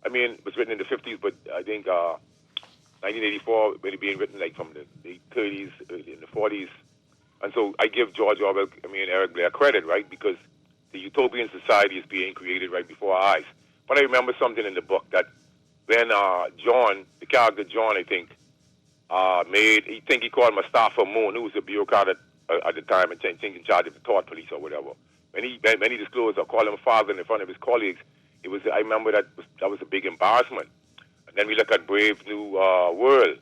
was written in the 50s, but I think 1984, really being written from the late 30s, in the 40s. And so I give George Orwell, Eric Blair credit, right? Because the utopian society is being created right before our eyes. But I remember something in the book that when John, the character John, I think, he called Mustafa Moon, who was a bureaucrat at the time, and I think in charge of the thought police or whatever. When he disclosed or called him father in front of his colleagues, I remember that was a big embarrassment. And then we look at Brave New World,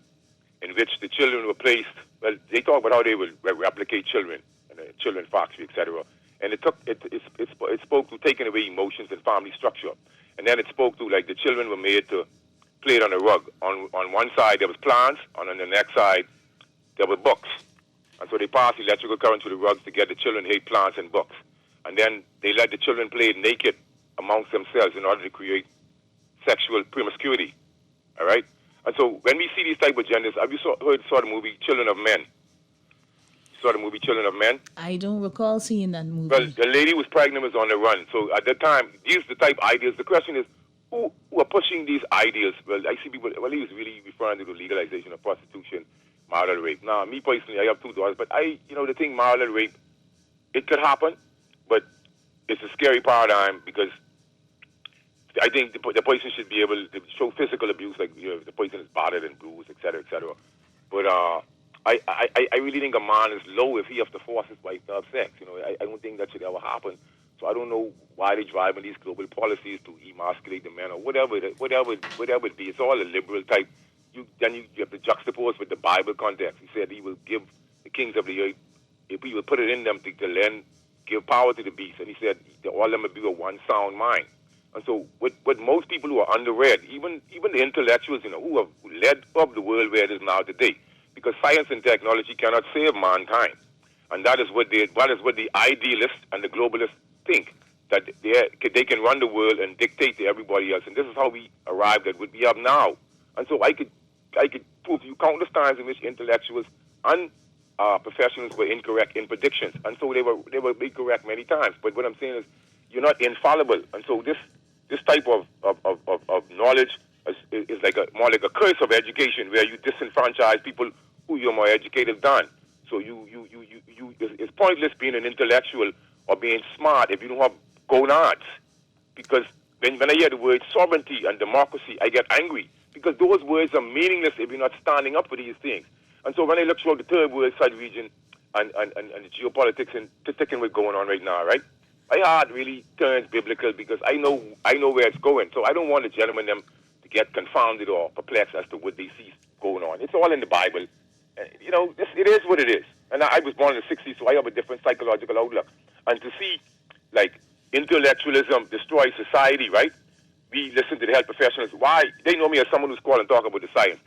in which the children were placed. Well, they talk about how they would replicate children in a children factory, etc. And it spoke to taking away emotions and family structure. And then it spoke to the children were made to play it on a rug. On one side there was plants, and on the next side there were books. And so they pass electrical current to the rugs to get the children hate plants and books. And then they let the children play naked amongst themselves in order to create sexual promiscuity. All right? And so when we see these type of genders, have you saw the movie Children of Men? Saw the movie Children of Men? I don't recall seeing that movie. Well, the lady was pregnant, was on the run. So at that time, these are the type of ideas. The question is, who are pushing these ideas? Well, I see people, well, he was really referring to the legalization of prostitution, marital rape. Now, me personally, I have 2 daughters, but the thing, marital rape, it could happen, but it's a scary paradigm because I think the person should be able to show physical abuse, like if the person is battered and bruised, et cetera, et cetera. But I really think a man is low if he has to force his wife to have sex. I don't think that should ever happen. So I don't know why they're driving these global policies to emasculate the men or whatever it be. It's all a liberal type. Then you have to juxtapose with the Bible context. He said he will give the kings of the earth, if he will put it in them to give power to the beast. And he said all of them will be with one sound mind. And so with most people who are underread, even the intellectuals, who have led up the world where it is now today, because science and technology cannot save mankind. And that is what the idealists and the globalists think, that they can run the world and dictate to everybody else. And this is how we arrived at what we have now. And so I could prove you countless times in which intellectuals and professionals were incorrect in predictions. And so they were incorrect many times. But what I'm saying is you're not infallible. And so this type of knowledge is more like a curse of education, where you disenfranchise people who you're more educated than. So it's pointless being an intellectual or being smart if you don't have gonads. Because when I hear the word sovereignty and democracy, I get angry, because those words are meaningless if you're not standing up for these things. And so when I look throughout the third world side region and the geopolitics and thinking what's going on right now, right? My heart really turns biblical, because I know where it's going. So I don't want the gentlemen them to get confounded or perplexed as to what they see going on. It's all in the Bible. It is what it is. And I was born in the 60s, so I have a different psychological outlook. And to see, intellectualism destroy society, right? We listen to the health professionals. Why? They know me as someone who's called and talk about the science.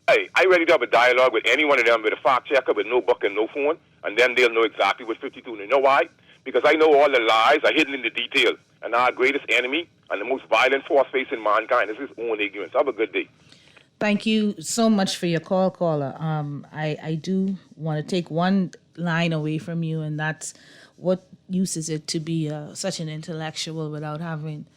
Hey, I ready to have a dialogue with any one of them with a fact checker, with no book and no phone, and then they'll know exactly what 52 is. You know why? Because I know all the lies are hidden in the detail. And our greatest enemy and the most violent force facing mankind is his own ignorance. Have a good day. Thank you so much for your call, caller. I do want to take one line away from you, and that's, what use is it to be such an intellectual without having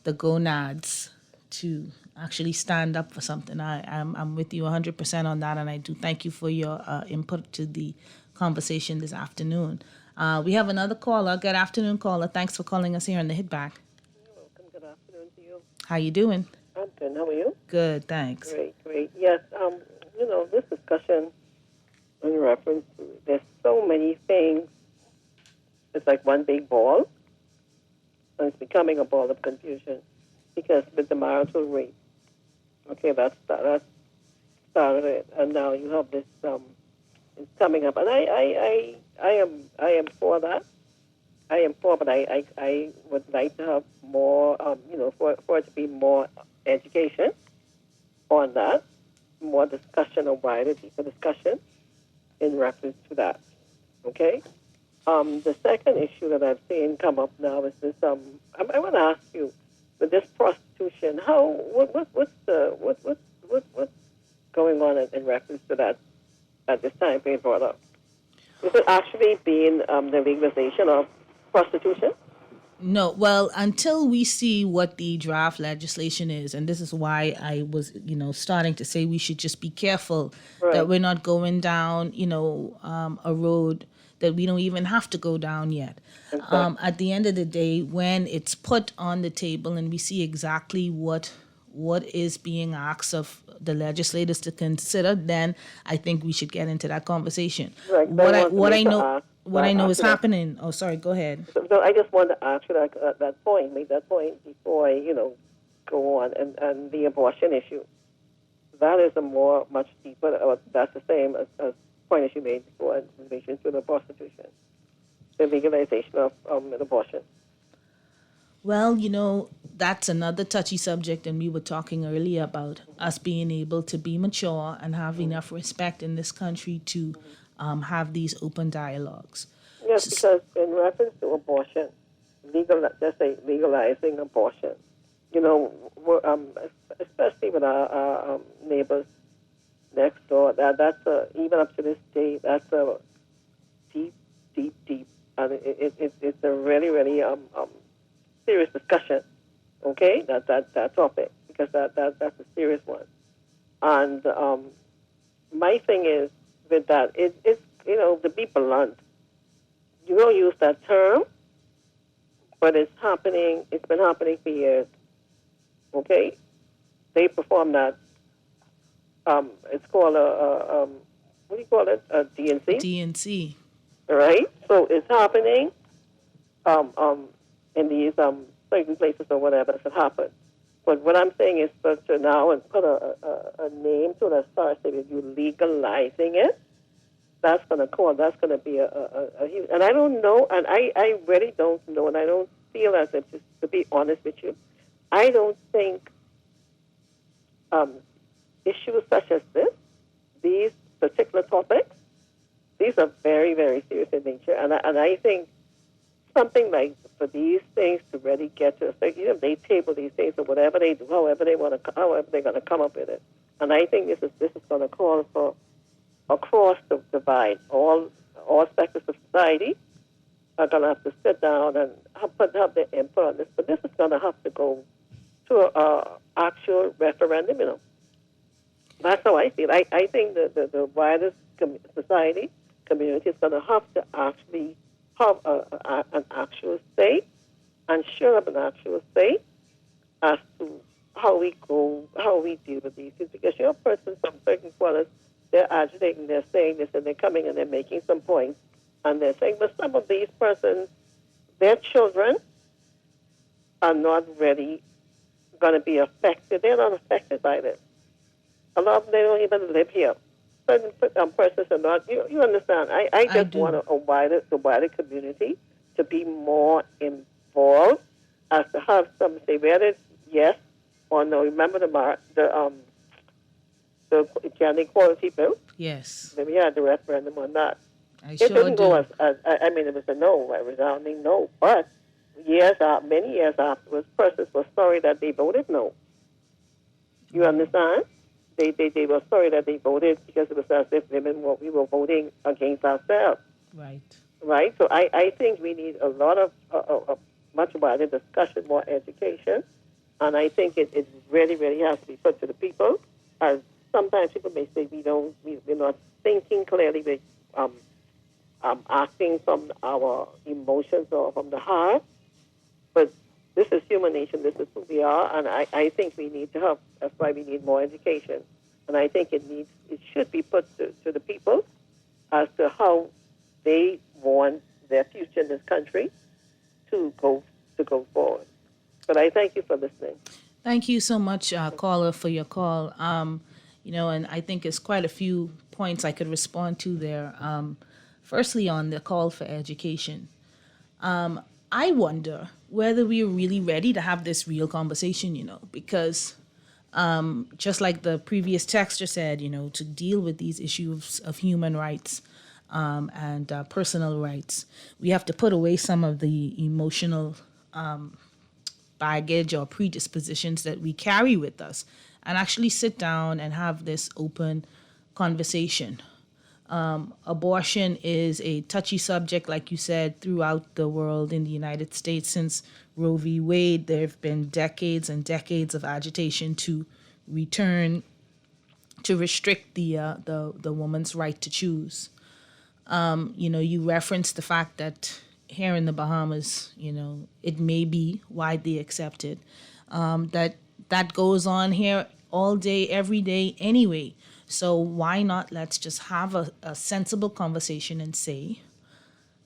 the gonads to actually stand up for something? I'm with you 100% on that, and I do thank you for your input to the conversation this afternoon. We have another caller. Good afternoon, caller. Thanks for calling us here on the Hit Back. You're welcome. Good afternoon to you. How you doing? I'm good. How are you? Good, thanks. Great. Yes, this discussion in reference to, there's so many things. It's like one big ball, and it's becoming a ball of confusion, because with the marital rape, okay, that started it, and now you have this it's coming up, and I am for that. I am for, but I would like to have more, for it to be more education on that, more discussion, or wider, deeper discussion in reference to that. Okay. The second issue that I've seen come up now is this. I want to ask you, with this prostitution, what's going on in reference to that at this time being brought up? Is it actually being the legalization of prostitution? No, well, until we see what the draft legislation is, and this is why I was, starting to say we should just be careful that we're not going down, a road that we don't even have to go down yet. Exactly. At the end of the day, when it's put on the table and we see exactly what is being asked of the legislators to consider, then I think we should get into that conversation. Right. What I know is happening. Oh, sorry. Go ahead. So I just want to ask you that point. Make that point before I, go on. And the abortion issue. That is much deeper. Or that's the same as point as you made before in relation to the prostitution, the legalization of abortion. Well, that's another touchy subject, and we were talking earlier about us being able to be mature and have enough respect in this country to have these open dialogues. Yes, because in reference to abortion, just say legalizing abortion, especially with our neighbors next door, that's even up to this day, that's a deep, and it's a really, really serious discussion. Okay, that topic, because that's a serious one. And my thing is with that, it's to be blunt, you don't use that term, but it's happening. It's been happening for years. Okay, they perform that. It's called what do you call it? A DNC. DNC. Right. So it's happening. In these certain places or whatever, if it happens. But what I'm saying is to now and put a name to it as far as if you legalizing it, that's going to be a huge, and I don't know, and I really don't know, and I don't feel as if, just to be honest with you, I don't think issues such as this, these particular topics, these are very, very serious in nature, and I think something like for these things to really get to, they table these things or whatever they do, however they're going to come up with it, and I think this is going to call for across the divide. All sectors of society are going to have to sit down and have their input on this, but this is going to have to go to an actual referendum. That's how I feel. I think the widest society community is going to have to actually have an actual say and show up an actual say as to how we deal with these things. Because your person from certain quarters, they're agitating, they're saying this, and they're coming and they're making some points, and they're saying, but some of these persons, their children are not really going to be affected. They're not affected by this. A lot of them, they don't even live here. Certain persons are not. You understand? I just want the wider community to be more involved, as to have some say whether yes or no. Remember the gender equality bill? Yes. Then we had the referendum on that. It didn't go as it was a no, a resounding no. But many years afterwards, persons were sorry that they voted no. You understand? They were sorry that they voted because it was as if we were voting against ourselves. Right. Right? So I think we need a lot of much wider discussion, more education, and I think it really, really has to be put to the people. As sometimes people may say we're not thinking clearly, we're acting from our emotions or from the heart, but this is human nature, this is who we are, and I think we need to help. That's why we need more education. And I think it should be put to the people as to how they want their future in this country to go forward. But I thank you for listening. Thank you so much, caller, for your call. And I think it's quite a few points I could respond to there. Firstly, on the call for education. I wonder whether we are really ready to have this real conversation, because just like the previous texter said, to deal with these issues of human rights and personal rights, we have to put away some of the emotional baggage or predispositions that we carry with us and actually sit down and have this open conversation. Abortion is a touchy subject, like you said, throughout the world. In the United States, since Roe v. Wade, there have been decades and decades of agitation to restrict the woman's right to choose. You referenced the fact that here in the Bahamas, it may be widely accepted that goes on here all day, every day anyway. So why not let's just have a sensible conversation and say,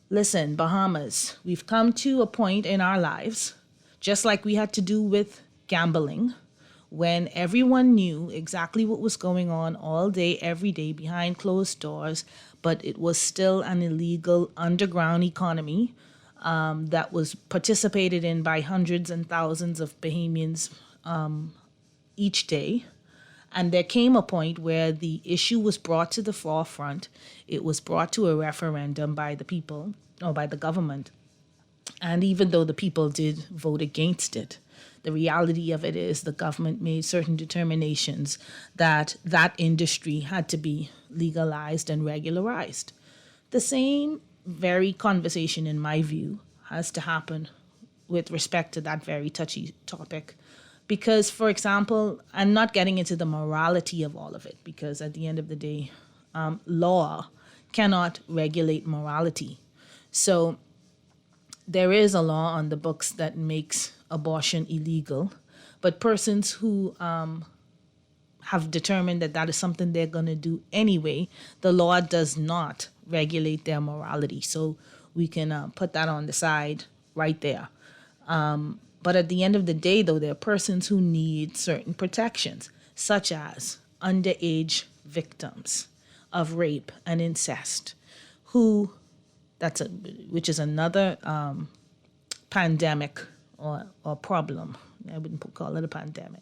listen, Bahamas, we've come to a point in our lives, just like we had to do with gambling, when everyone knew exactly what was going on all day, every day behind closed doors, but it was still an illegal underground economy that was participated in by hundreds and thousands of Bahamians each day. And there came a point where the issue was brought to the forefront. It was brought to a referendum by the people or by the government. And even though the people did vote against it, the reality of it is the government made certain determinations that that industry had to be legalized and regularized. The same very conversation, in my view, has to happen with respect to that very touchy topic. Because, for example, I'm not getting into the morality of all of it, because at the end of the day, law cannot regulate morality. So there is a law on the books that makes abortion illegal, but persons who have determined that that is something they're going to do anyway, the law does not regulate their morality. So we can put that on the side right there. But at the end of the day, though, there are persons who need certain protections, such as underage victims of rape and incest, which is another pandemic or problem. I wouldn't call it a pandemic,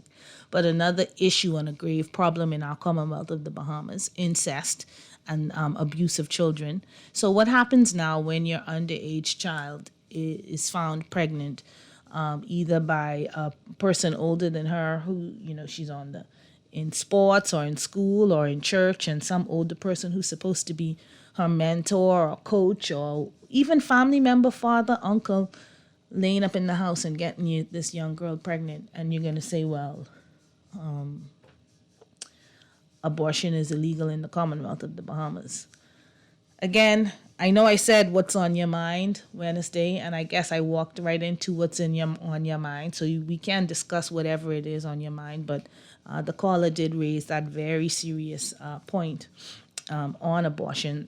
but another issue and a grave problem in our Commonwealth of the Bahamas, incest and abuse of children. So what happens now when your underage child is found pregnant, either by a person older than her who, she's in sports or in school or in church, and some older person who's supposed to be her mentor or coach or even family member, father, uncle, laying up in the house and getting this young girl pregnant, and you're going to say, well, abortion is illegal in the Commonwealth of the Bahamas. Again, I know I said what's on your mind Wednesday, and I guess I walked right into what's on your mind. So we can discuss whatever it is on your mind, but the caller did raise that very serious point on abortion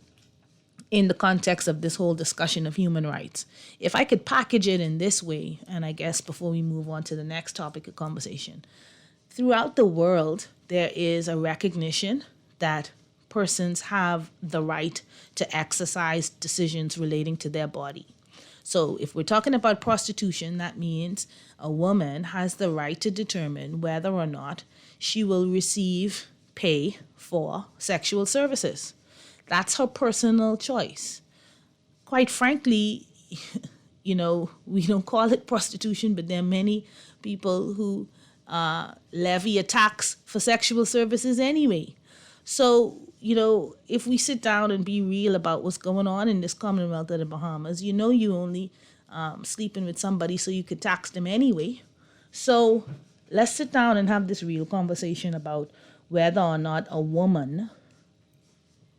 in the context of this whole discussion of human rights. If I could package it in this way, and I guess before we move on to the next topic of conversation, throughout the world, there is a recognition that persons have the right to exercise decisions relating to their body. So if we're talking about prostitution, that means a woman has the right to determine whether or not she will receive pay for sexual services. That's her personal choice. Quite frankly, we don't call it prostitution, but there are many people who levy a tax for sexual services anyway. So, if we sit down and be real about what's going on in this Commonwealth of the Bahamas, you only sleeping with somebody so you could tax them anyway. So let's sit down and have this real conversation about whether or not a woman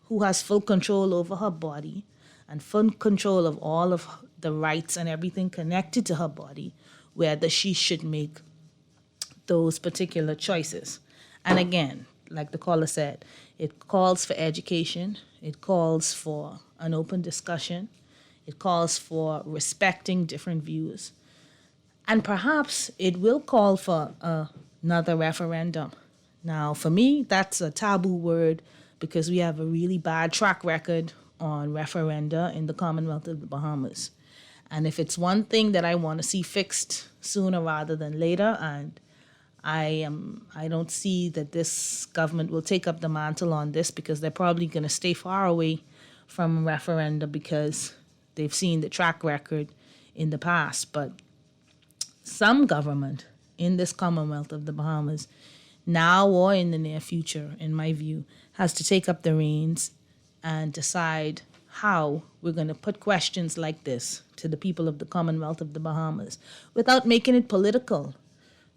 who has full control over her body and full control of all of the rights and everything connected to her body, whether she should make those particular choices. And again, like the caller said, it calls for education, it calls for an open discussion, it calls for respecting different views, and perhaps it will call for another referendum. Now, for me, that's a taboo word because we have a really bad track record on referenda in the Commonwealth of the Bahamas. And if it's one thing that I want to see fixed sooner rather than later, and I don't see that this government will take up the mantle on this, because they're probably going to stay far away from referenda because they've seen the track record in the past. But some government in this Commonwealth of the Bahamas, now or in the near future, in my view, has to take up the reins and decide how we're going to put questions like this to the people of the Commonwealth of the Bahamas without making it political,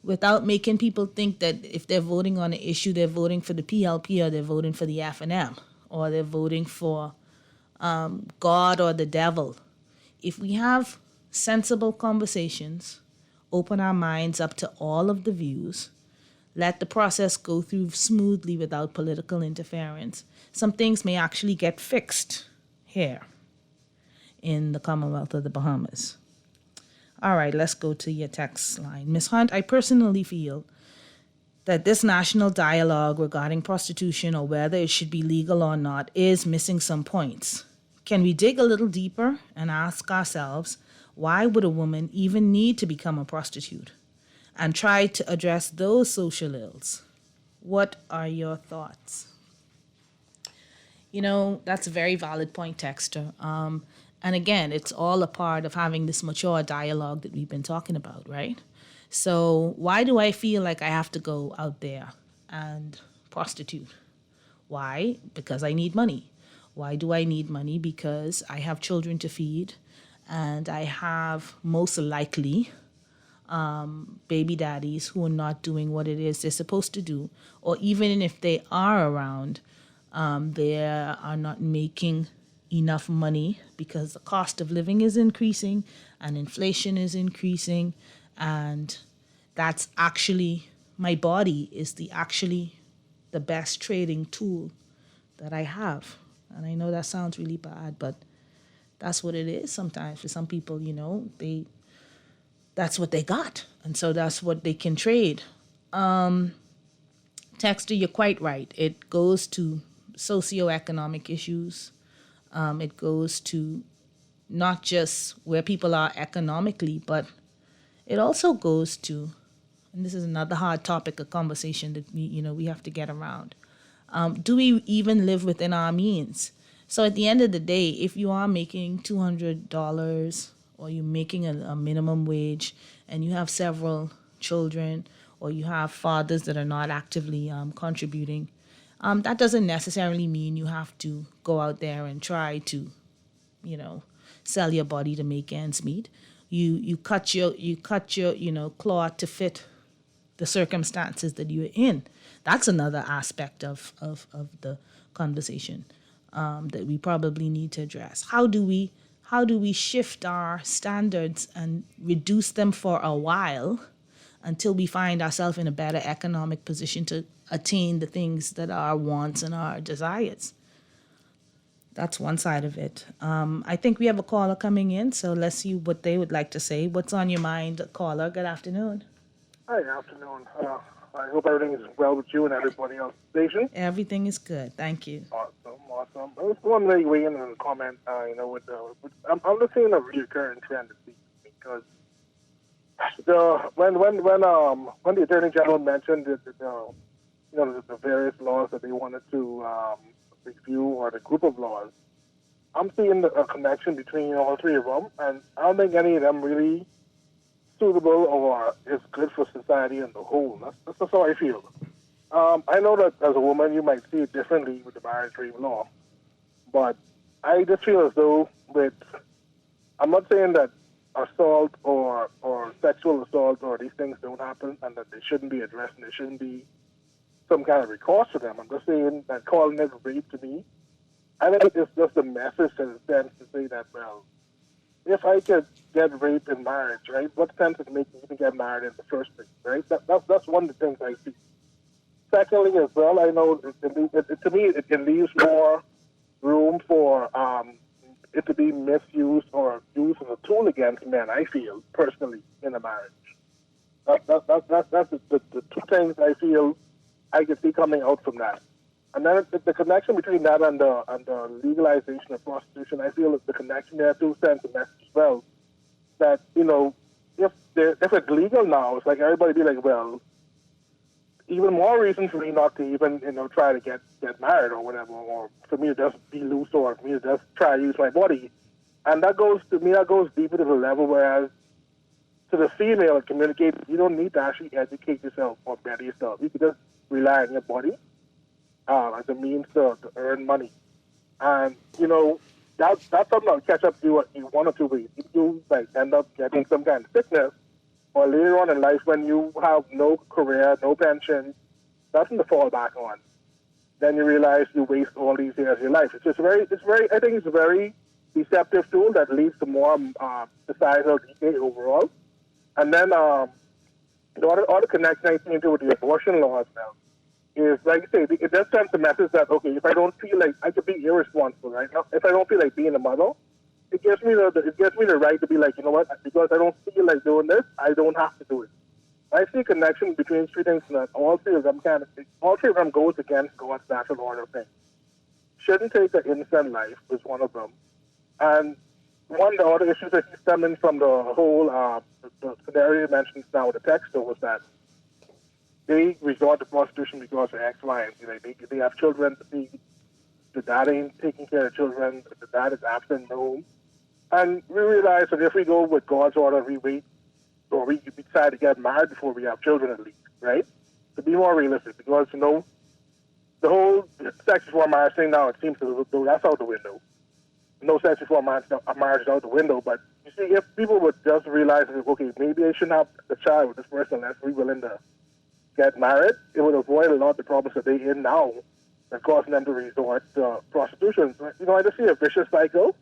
without making people think that if they're voting on an issue, they're voting for the PLP or they're voting for the F&M or they're voting for God or the devil. If we have sensible conversations, open our minds up to all of the views, let the process go through smoothly without political interference, some things may actually get fixed here in the Commonwealth of the Bahamas. All right, let's go to your text line. Ms. Hunt, I personally feel that this national dialogue regarding prostitution, or whether it should be legal or not, is missing some points. Can we dig a little deeper and ask ourselves, why would a woman even need to become a prostitute? And try to address those social ills. What are your thoughts? That's a very valid point, Texter. And again, it's all a part of having this mature dialogue that we've been talking about, right? So why do I feel like I have to go out there and prostitute? Why? Because I need money. Why do I need money? Because I have children to feed, and I have most likely baby daddies who are not doing what it is they're supposed to do, or even if they are around, they are not making enough money because the cost of living is increasing and inflation is increasing, and that's actually, my body is the best trading tool that I have. And I know that sounds really bad, but that's what it is sometimes for some people. That's what they got, and so that's what they can trade. Texter, you're quite right. It goes to socioeconomic issues. It goes to not just where people are economically, but it also goes to, and this is another hard topic of conversation that we have to get around. Do we even live within our means? So at the end of the day, if you are making $200 or you're making a minimum wage and you have several children, or you have fathers that are not actively contributing, that doesn't necessarily mean you have to go out there and try to, sell your body to make ends meet. You cut your cloth to fit the circumstances that you're in. That's another aspect of the conversation that we probably need to address. How do we shift our standards and reduce them for a while until we find ourselves in a better economic position to attain the things that are our wants and our desires? That's one side of it. I think we have a caller coming in, so let's see what they would like to say. What's on your mind, caller? Good afternoon. Hi, afternoon. I hope everything is well with you and everybody on the station. Everything is good. Thank you. Awesome. I just want to weigh in and comment, I'm just seeing a recurring trend because when the Attorney General mentioned the various laws that they wanted to review, or the group of laws, I'm seeing a connection between all three of them, and I don't think any of them really suitable or is good for society as a whole. That's how I feel. I know that as a woman you might see it differently with the marriage rape law, but I just feel as though I'm not saying that assault or sexual assault or these things don't happen and that they shouldn't be addressed and there shouldn't be some kind of recourse for them. I'm just saying that calling it rape to me, I think it's just a message in a sense to say that, well, if I could get raped in marriage, right, what sense does it make me even get married in the first place, right? That's one of the things I see. Secondly, as well, I know to me it leaves more room for it to be misused or used as a tool against men, I feel, personally, in a marriage. That's the two things I feel I can see coming out from that. And then the connection between that and the legalization of prostitution, I feel that the connection there too sends a message as well. That, if it's legal now, it's like everybody be like, well, even more reason for me not to even, try to get married or whatever, or for me to just be loose, or for me to just try to use my body. And that goes deeper to the level, whereas to the female it communicates, you don't need to actually educate yourself or better yourself. You can just rely on your body as a means to earn money. And, that's something that'll catch up to you in one or two ways. If you end up getting some kind of sickness, or later on in life when you have no career, no pension, nothing to fall back on, then you realize you waste all these years of your life. I think it's a very deceptive tool that leads to more societal decay overall. And then all the connection I think into with the abortion laws now is, like you say, it just sends a message that, okay, if I don't feel like I could be irresponsible right now, if I don't feel like being a mother, it gives me the right to be like, you know what, because I don't feel like doing this, I don't have to do it. I see a connection between three things that all three of them goes against God's natural order of things. Shouldn't take an innocent life is one of them. And one of the other issues that is stemming from the whole the scenario you mentioned now with the text was that they resort to prostitution because of X, Y, and Z. Like they have children to feed. The dad ain't taking care of children. The dad is absent in the home. And we realize that if we go with God's order, we wait, or we decide to get married before we have children at least, right? To be more realistic, because, you know, the whole sex before marriage thing now, it seems to go, that's out the window. No sex before marriage is out the window, but you see, if people would just realize that, okay, maybe I shouldn't have a child with this person unless we're willing to get married, it would avoid a lot of the problems that they're in now that causing them to resort to prostitution. You know, I just see a vicious cycle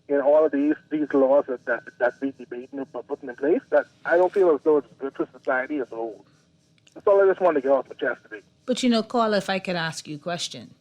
in all of these laws that we debating and putting in place that I don't feel as though it's good for society as a whole. That's all I just wanted to get off my chest today. But, you know, Carla, if I could ask you a question.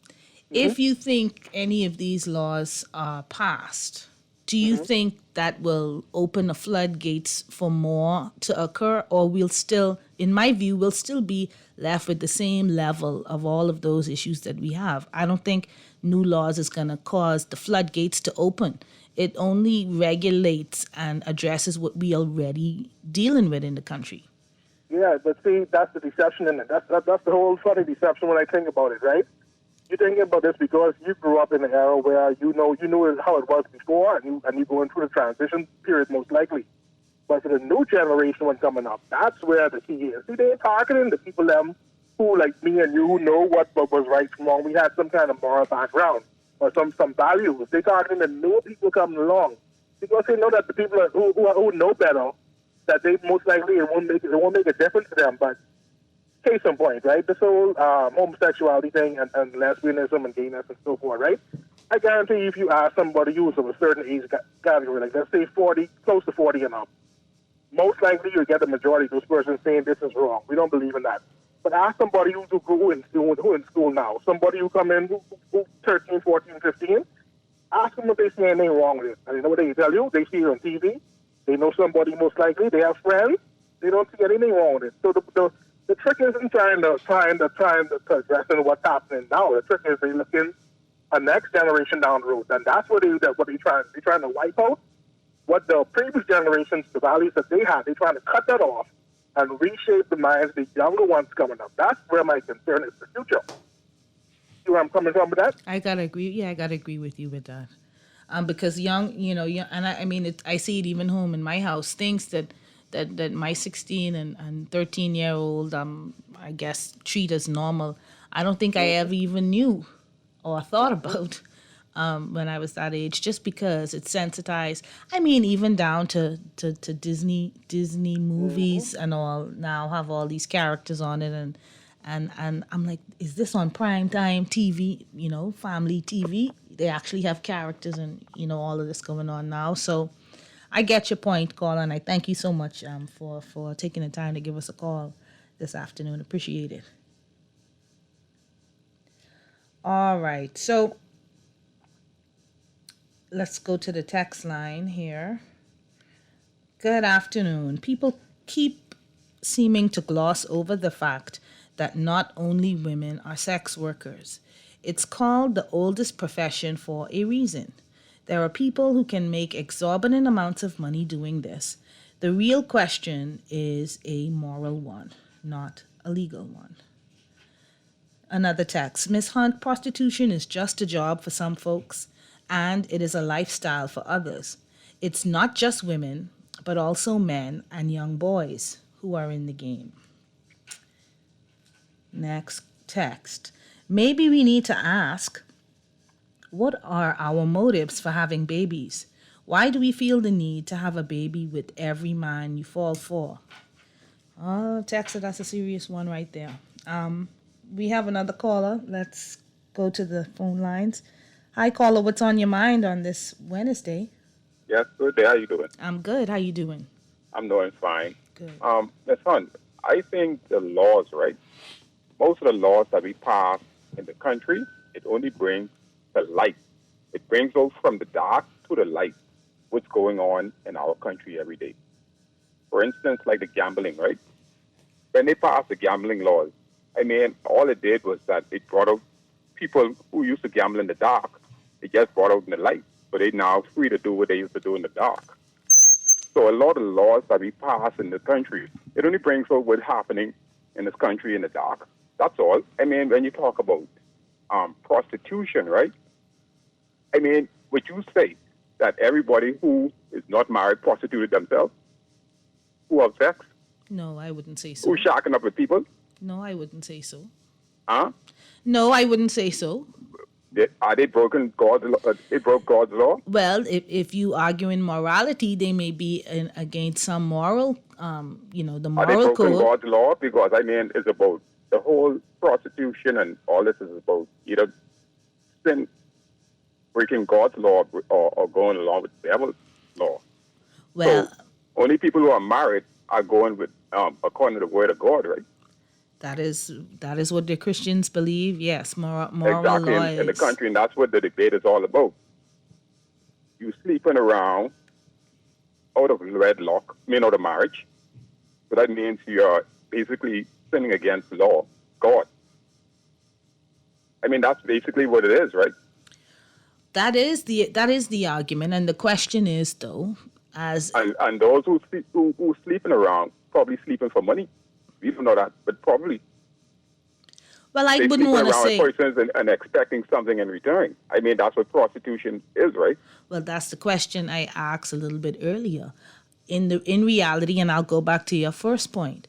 If you think any of these laws are passed, do you think that will open the floodgates for more to occur? Or we'll still, in my view, we'll still be left with the same level of all of those issues that we have? I don't think new laws is going to cause the floodgates to open. It only regulates and addresses what we already dealing with in the country. Yeah, but see, that's the deception in it. That's the whole funny deception when I think about it, right? You're thinking about this because you grew up in an era where you knew how it was before, and you're going through the transition period most likely. But for the new generation one coming up, that's where the key is. See, they're targeting the people who, like me and you, who know what was right from wrong. We had some kind of moral background or some values. They're targeting the new people coming along because they know that the people who know better, that they most likely it won't make a difference to them. But case in point, right? This whole homosexuality thing and lesbianism and gayness and so forth, right? I guarantee if you ask somebody who's of a certain age category, like let's say 40, close to 40 and up, most likely you'll get the majority of those persons saying this is wrong. We don't believe in that. But ask somebody who in school now, somebody who come in who 13, 14, 15, ask them if they see anything wrong with it. And you know what they tell you? They see it on TV. They know somebody most likely. They have friends. They don't see anything wrong with it. So the trick isn't trying to address what's happening now. The trick is they looking a next generation down the road, and that's what they're trying to wipe out. What the previous generations, the values that they had, they're trying to cut that off and reshape the minds of the younger ones coming up. That's where my concern is the future. See where I'm coming from with that? I gotta agree. Yeah, I gotta agree with you with that. Because young, and I mean, I see it even home in my house. Things that my 16 and 13-year-old, I guess, treat as normal. I don't think I ever even knew or thought about when I was that age, just because it's sensitized. I mean, even down to Disney movies and all now have all these characters on it, and I'm like, is this on primetime TV? Family TV. They actually have characters and all of this going on now. So I get your point, Carla, and I thank you so much for taking the time to give us a call this afternoon. Appreciate it. All right, so let's go to the text line here. Good afternoon. People keep seeming to gloss over the fact that not only women are sex workers. It's called the oldest profession for a reason. There are people who can make exorbitant amounts of money doing this. The real question is a moral one, not a legal one. Another text. Ms. Hunt, prostitution is just a job for some folks, and it is a lifestyle for others. It's not just women, but also men and young boys who are in the game. Next text. Maybe we need to ask, what are our motives for having babies? Why do we feel the need to have a baby with every man you fall for? Oh, Texas, that's a serious one right there. We have another caller. Let's go to the phone lines. Hi, caller. What's on your mind on this Wednesday? Yes, good day. How you doing? I'm good. How you doing? I'm doing fine. Good. Ms. Hunt, I think the laws, right? Most of the laws that we pass in the country, it only brings the light. It brings us from the dark to the light, what's going on in our country every day. For instance, like the gambling, right? When they passed the gambling laws, I mean, all it did was that it brought out people who used to gamble in the dark. It just brought out in the light. So they're now free to do what they used to do in the dark. So a lot of laws that we pass in the country, it only brings out what's happening in this country in the dark. That's all. I mean, when you talk about prostitution, right? I mean, would you say that everybody who is not married prostituted themselves? Who have sex? No, I wouldn't say so. Who shacking up with people? No, I wouldn't say so. Huh? No, I wouldn't say so. Are they broken God's law? They broke God's law? Well, if you argue in morality, they may be against some moral, the Are they moral broken code. God's law? Because, I mean, it's about the whole prostitution and all this is about either sin, breaking God's law, or going along with the devil's law. Well, so, only people who are married are going with according to the word of God, right? that is what the Christians believe. Yes, moral Exactly, law in the is. country, and that's what the debate is all about. You sleeping around out of wedlock, out of marriage, so that means you're basically sinning against law, God. I mean, that's basically what it is, right? That is the argument, and the question is though, and those who sleeping around probably sleeping for money. We don't know that, but probably. Well, I they wouldn't want to sleeping say. around with persons and expecting something in return. I mean, that's what prostitution is, right? Well, that's the question I asked a little bit earlier. In reality, and I'll go back to your first point.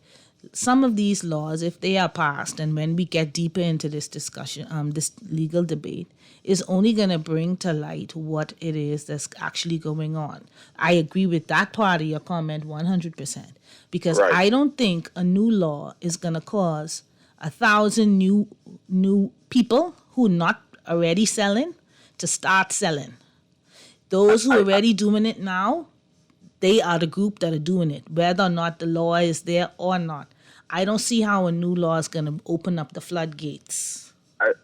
Some of these laws, if they are passed, and when we get deeper into this discussion, this legal debate, is only going to bring to light what it is that's actually going on. I agree with that part of your comment 100%, because Right. I don't think a new law is going to cause 1,000 new people who not already selling to start selling. Those who are already doing it now, they are the group that are doing it, whether or not the law is there or not. I don't see how a new law is going to open up the floodgates.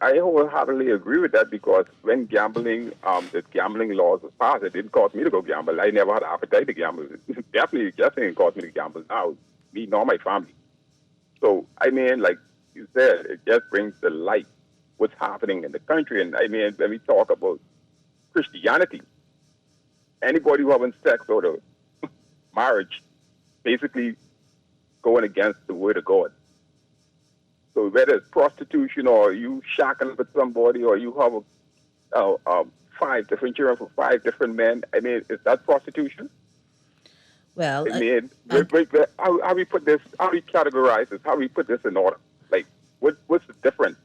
I wholeheartedly agree with that because when gambling, the gambling laws was passed, it didn't cause me to go gamble. I never had an appetite to gamble. Definitely didn't cause me to gamble now, me nor my family. So, I mean, like you said, it just brings to light what's happening in the country. And I mean, when we talk about Christianity, anybody who having sex or the marriage, basically going against the word of God. So whether it's prostitution or you shacking up with somebody or you have 5 different children for 5 different men, I mean, is that prostitution? Well, I mean, how we put this, how we categorize this, how we put this in order? Like, what's the difference?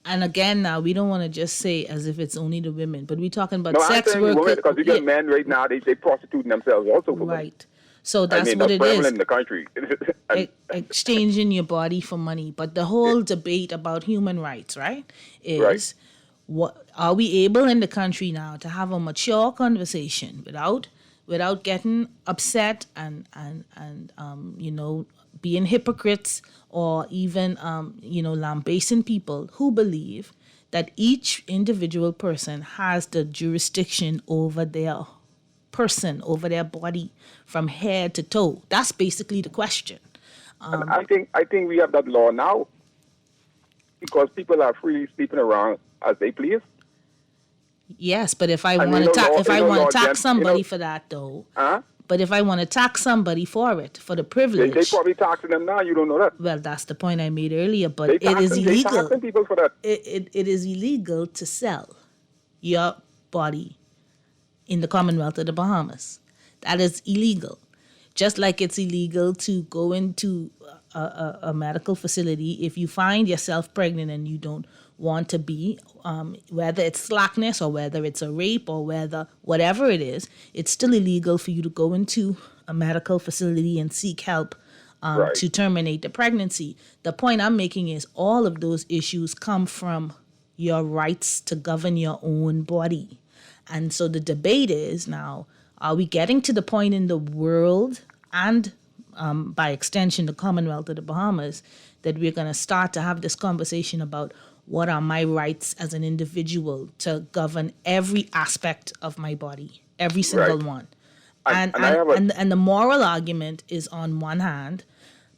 And again, now we don't want to just say as if it's only the women, but we're talking about No, I'm sex saying work. women, because you get men right now, they prostituting themselves also for money. Right. So that's I mean, what that's it prevalent is. in the country. Exchanging your body for money. But the whole debate about human rights, right, is Right. what are we able in the country now to have a mature conversation without getting upset and being hypocrites or even lambasting people who believe that each individual person has the jurisdiction over their person, over their body from head to toe. That's basically the question. And I think we have that law now because people are freely sleeping around as they please. Yes, but if I And want ain't to no law- if I ain't no want law to tax against- somebody for that though, Huh? but if I want to tax somebody for it, for the They privilege, probably taxing them now. You don't know that. well, that's the point I made earlier. But They it is taxing- they illegal. taxing people for that. It is illegal to sell your body in the Commonwealth of the Bahamas. That is illegal. Just like it's illegal to go into a medical facility if you find yourself pregnant and you don't want to be, whether it's slackness or whether it's a rape or whatever it is, it's still illegal for you to go into a medical facility and seek help Right. to terminate the pregnancy. The point I'm making is all of those issues come from your rights to govern your own body. And so the debate is now, are we getting to the point in the world and by extension the Commonwealth of the Bahamas that we're going to start to have this conversation about what are my rights as an individual to govern every aspect of my body, every single Right. one. And I have And the moral argument is on one hand,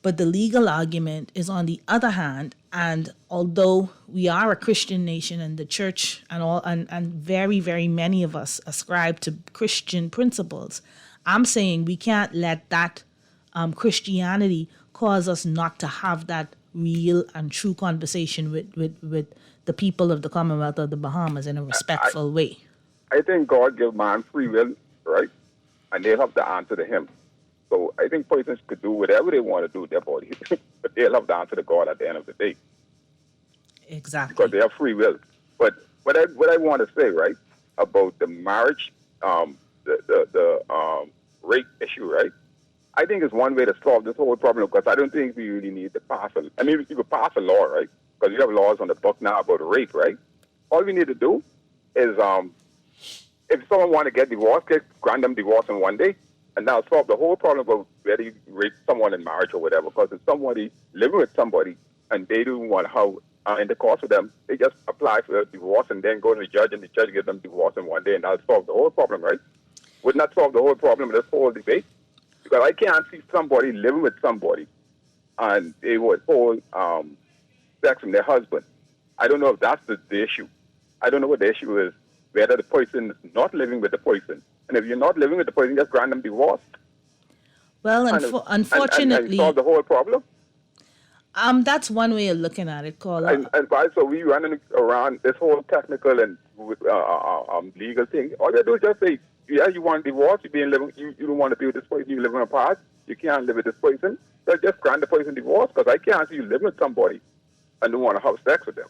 but the legal argument is on the other hand. And although we are a Christian nation and the church and very, very many of us ascribe to Christian principles, I'm saying we can't let that Christianity cause us not to have that real and true conversation with the people of the Commonwealth of the Bahamas in a respectful way. I think God gave man free will, right? And they'll have to answer to him. So I think persons could do whatever they want to do with their bodies, but they'll have to answer to God at the end of the day. Exactly. Because they have free will. But what I want to say, right, about the marriage, the rape issue, right? I think it's one way to solve this whole problem because I don't think we really need to pass a. I mean, you could pass a law, right? Because you have laws on the book now about rape, right? All we need to do is, if someone want to get divorced, grant them divorce in one day, and that'll solve the whole problem about whether you rape someone in marriage or whatever. Because if somebody living with somebody and they don't want to have intercourse with them, they just apply for a divorce and then go to the judge, and the judge gives them divorce in one day, and that'll solve the whole problem, right? Would not solve the whole problem of this whole debate. Because I can't see somebody living with somebody and they would hold sex from their husband. I don't know if that's the issue. I don't know what the issue is, whether the person is not living with the person. And if you're not living with the person, just grant them divorce. Well, unfortunately... And solve the whole problem. That's one way of looking at it, caller. And so we running around this whole technical and legal thing. All you do is just say, yeah, you want divorce, you don't want to be with this person, you live in a past, you can't live with this person, so just grant the person divorce, because I can't see you living with somebody and don't want to have sex with them,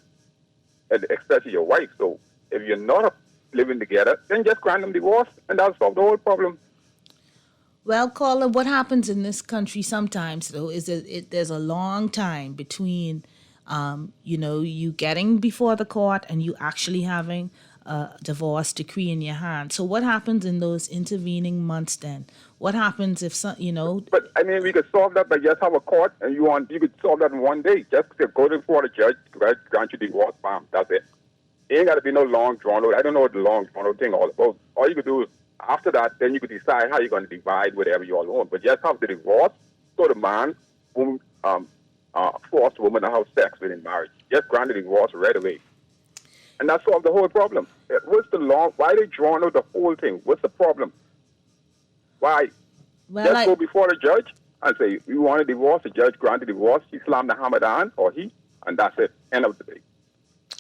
and especially your wife. So if you're not living together, then just grant them divorce, and that'll solve the whole problem. Well, caller, what happens in this country sometimes, though, is that there's a long time between, you getting before the court and you actually having a divorce decree in your hand. So what happens in those intervening months then? What happens if, But, I mean, we could solve that by just have a court, and you could solve that in one day. Just go before the judge, grant you divorce, bam, that's it. It ain't got to be no long drawn out. I don't know what the long drawn out thing all about. All you could do is, after that, then you could decide how you're going to divide whatever you all own. But just have the divorce, so the man who forced the woman to have sex within marriage. Just grant the divorce right away. And that solved the whole problem. What's the law? Why they drawn out the whole thing? What's the problem? Why? Well, just go before the judge and say, you want a divorce, the judge grant the divorce, he slammed the hammer down, or he, and that's it. End of the day.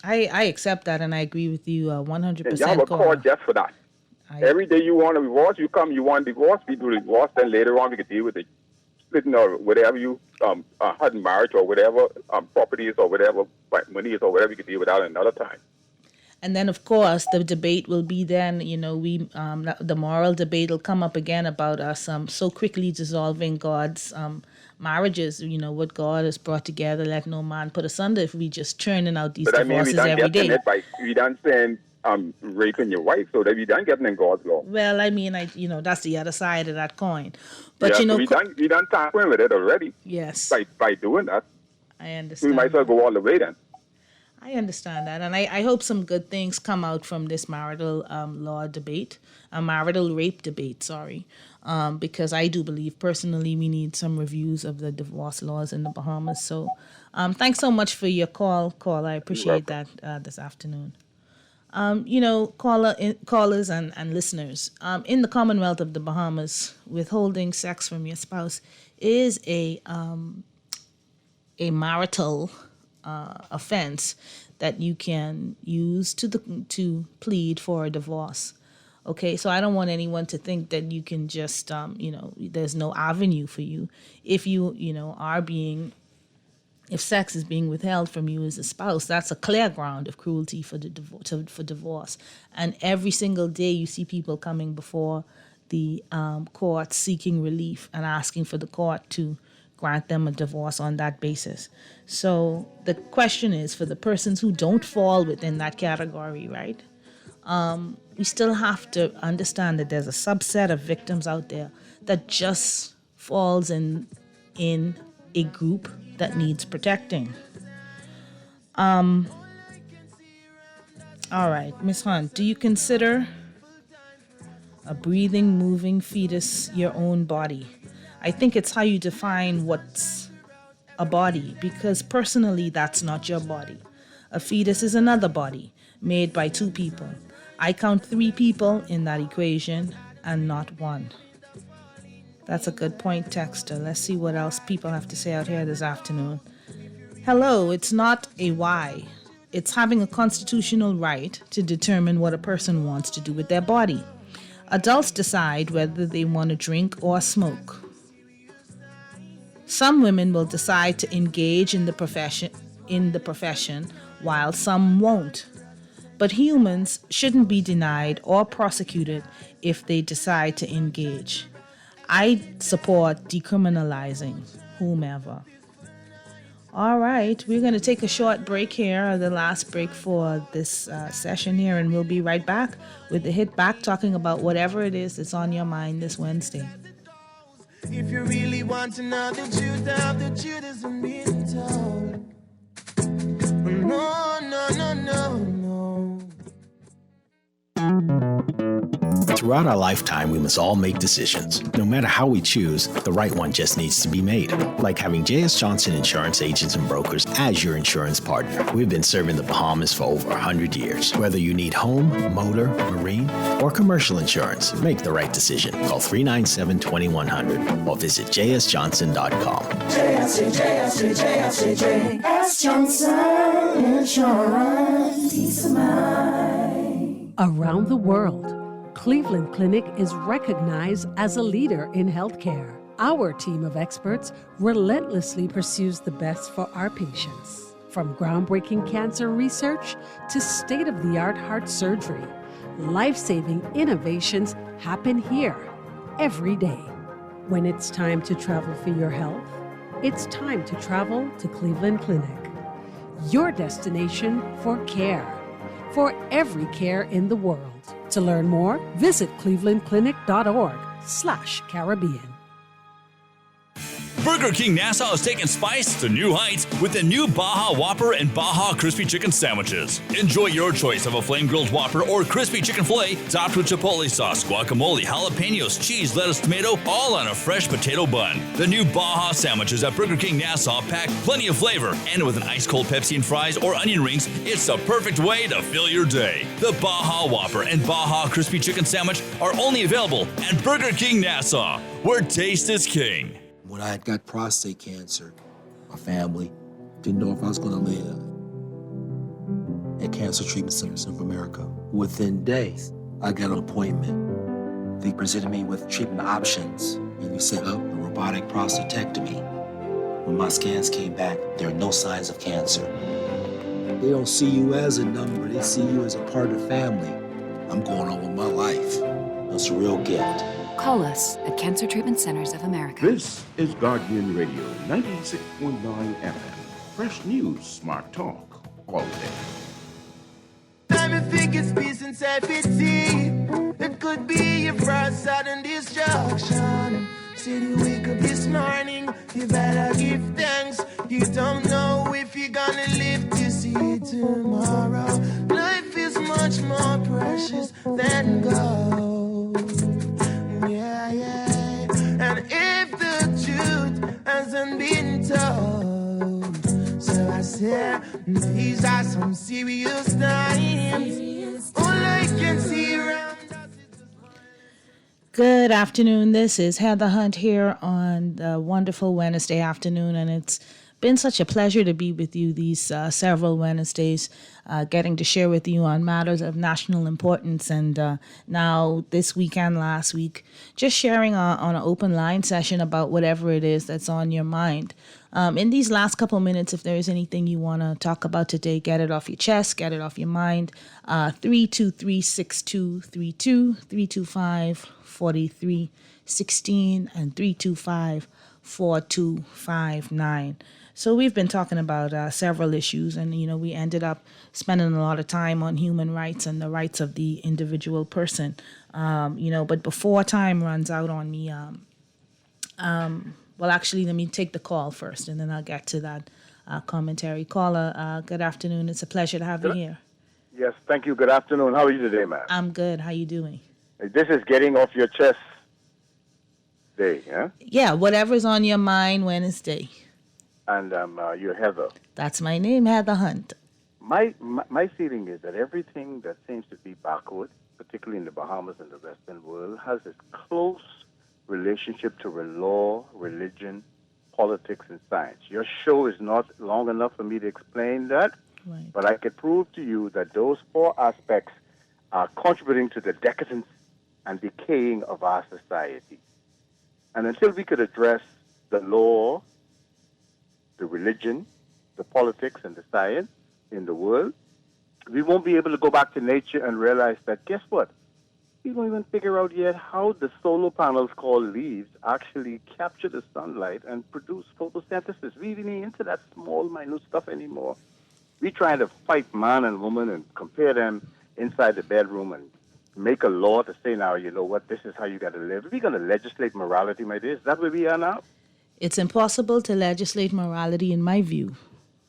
I accept that, and I agree with you 100%. And you have a court just for that. Every day you want a divorce, you come, you want a divorce, we do the divorce, then later on we can deal with it. Splitting or whatever you had in marriage or whatever properties or whatever money is or whatever you can deal with that another time. And then, of course, the debate will be then, the moral debate will come up again about us so quickly dissolving God's marriages. What God has brought together, let no man put asunder, if we just churning out these divorces every day. We done saying raping your wife, so that we done getting in God's law. Well, I mean, that's the other side of that coin. But, so we done tampering with it already. Yes. By doing that. I understand. We might as well go all the way then. I understand that, and I hope some good things come out from this marital law debate, marital rape debate, sorry, because I do believe personally we need some reviews of the divorce laws in the Bahamas. So thanks so much for your call. I appreciate that this afternoon. Callers and listeners, in the Commonwealth of the Bahamas, withholding sex from your spouse is a marital offense that you can use to plead for a divorce. Okay, so I don't want anyone to think that you can just, there's no avenue for you. If you, if sex is being withheld from you as a spouse, that's a clear ground of cruelty for divorce. And every single day you see people coming before the court seeking relief and asking for the court to grant them a divorce on that basis. So the question is, for the persons who don't fall within that category, right? We still have to understand that there's a subset of victims out there that just falls in a group that needs protecting. All right, Ms. Hunt, do you consider a breathing, moving fetus your own body? I think it's how you define what's a body, because personally, that's not your body. A fetus is another body made by two people. I count 3 people in that equation and not one. That's a good point, Texter. Let's see what else people have to say out here this afternoon. Hello, it's not a why. It's having a constitutional right to determine what a person wants to do with their body. Adults decide whether they want to drink or smoke. Some women will decide to engage in the profession while some won't. But humans shouldn't be denied or prosecuted if they decide to engage. I support decriminalizing whomever. All right, we're going to take a short break here, the last break for this session here, and we'll be right back with the hit back talking about whatever it is that's on your mind this Wednesday. If you really want to know the truth isn't being told. No, no, no, no, no. Throughout our lifetime, we must all make decisions. No matter how we choose, the right one just needs to be made. Like having J.S. Johnson Insurance Agents and Brokers as your insurance partner. We've been serving the Bahamas for over 100 years. Whether you need home, motor, marine, or commercial insurance, make the right decision. Call 397-2100 or visit jsjohnson.com. J.S. Johnson Insurance. Peace of mind. Around the world, Cleveland Clinic is recognized as a leader in healthcare. Our team of experts relentlessly pursues the best for our patients. From groundbreaking cancer research to state-of-the-art heart surgery, life-saving innovations happen here every day. When it's time to travel for your health, it's time to travel to Cleveland Clinic. Your destination for care, for every care in the world. To learn more, visit clevelandclinic.org/Caribbean. Burger King Nassau is taking spice to new heights with the new Baja Whopper and Baja Crispy Chicken Sandwiches. Enjoy your choice of a flame-grilled Whopper or crispy chicken fillet topped with chipotle sauce, guacamole, jalapenos, cheese, lettuce, tomato, all on a fresh potato bun. The new Baja Sandwiches at Burger King Nassau pack plenty of flavor, and with an ice-cold Pepsi and fries or onion rings, it's the perfect way to fill your day. The Baja Whopper and Baja Crispy Chicken Sandwich are only available at Burger King Nassau, where taste is king. When I had got prostate cancer, my family didn't know if I was going to live. At Cancer Treatment Centers of America, within days, I got an appointment. They presented me with treatment options, and we set up a robotic prostatectomy. When my scans came back, there are no signs of cancer. They don't see you as a number, they see you as a part of the family. I'm going on with my life. It's a real gift. Call us at Cancer Treatment Centers of America. This is Guardian Radio 96.9 FM. Fresh news, smart talk, all day. Time think it's peace and safety. It could be your first sudden destruction. See you wake up this morning, you better give thanks. You don't know if you're gonna live to see tomorrow. Life is much more precious than gold. Yeah, yeah. And if the truth hasn't been told, so I said, these are some serious times. All I can see around. Good afternoon. This is Heather Hunt here on the wonderful Wednesday afternoon, and it's been such a pleasure to be with you these several Wednesdays, getting to share with you on matters of national importance. And now this weekend, last week, just sharing on an open line session about whatever it is that's on your mind. In these last couple minutes, if there is anything you want to talk about today, get it off your chest, get it off your mind. 323-6232, 325-4316, and 325-4259. So we've been talking about several issues, and, you know, we ended up spending a lot of time on human rights and the rights of the individual person. But before time runs out on me, well, actually, let me take the call first, and then I'll get to that commentary. Caller, good afternoon. It's a pleasure to have you here. Yes, thank you. Good afternoon. How are you today, ma'am? I'm good. How you doing? This is getting off your chest day, yeah? Yeah, whatever's on your mind Wednesday. And you're Heather. That's my name, Heather Hunt. My feeling is that everything that seems to be backward, particularly in the Bahamas and the Western world, has a close relationship to law, religion, politics, and science. Your show is not long enough for me to explain that, but I can prove to you that those four aspects are contributing to the decadence and decaying of our society. And until we could address the law, the religion, the politics, and the science in the world, we won't be able to go back to nature and realize that, guess what? We don't even figure out yet how the solar panels called leaves actually capture the sunlight and produce photosynthesis. We even ain't into that small, minute stuff anymore. We trying to fight man and woman and compare them inside the bedroom and make a law to say, now, you know what, this is how you got to live. Are we going to legislate morality, my dear? Is that where we are now? It's impossible to legislate morality in my view,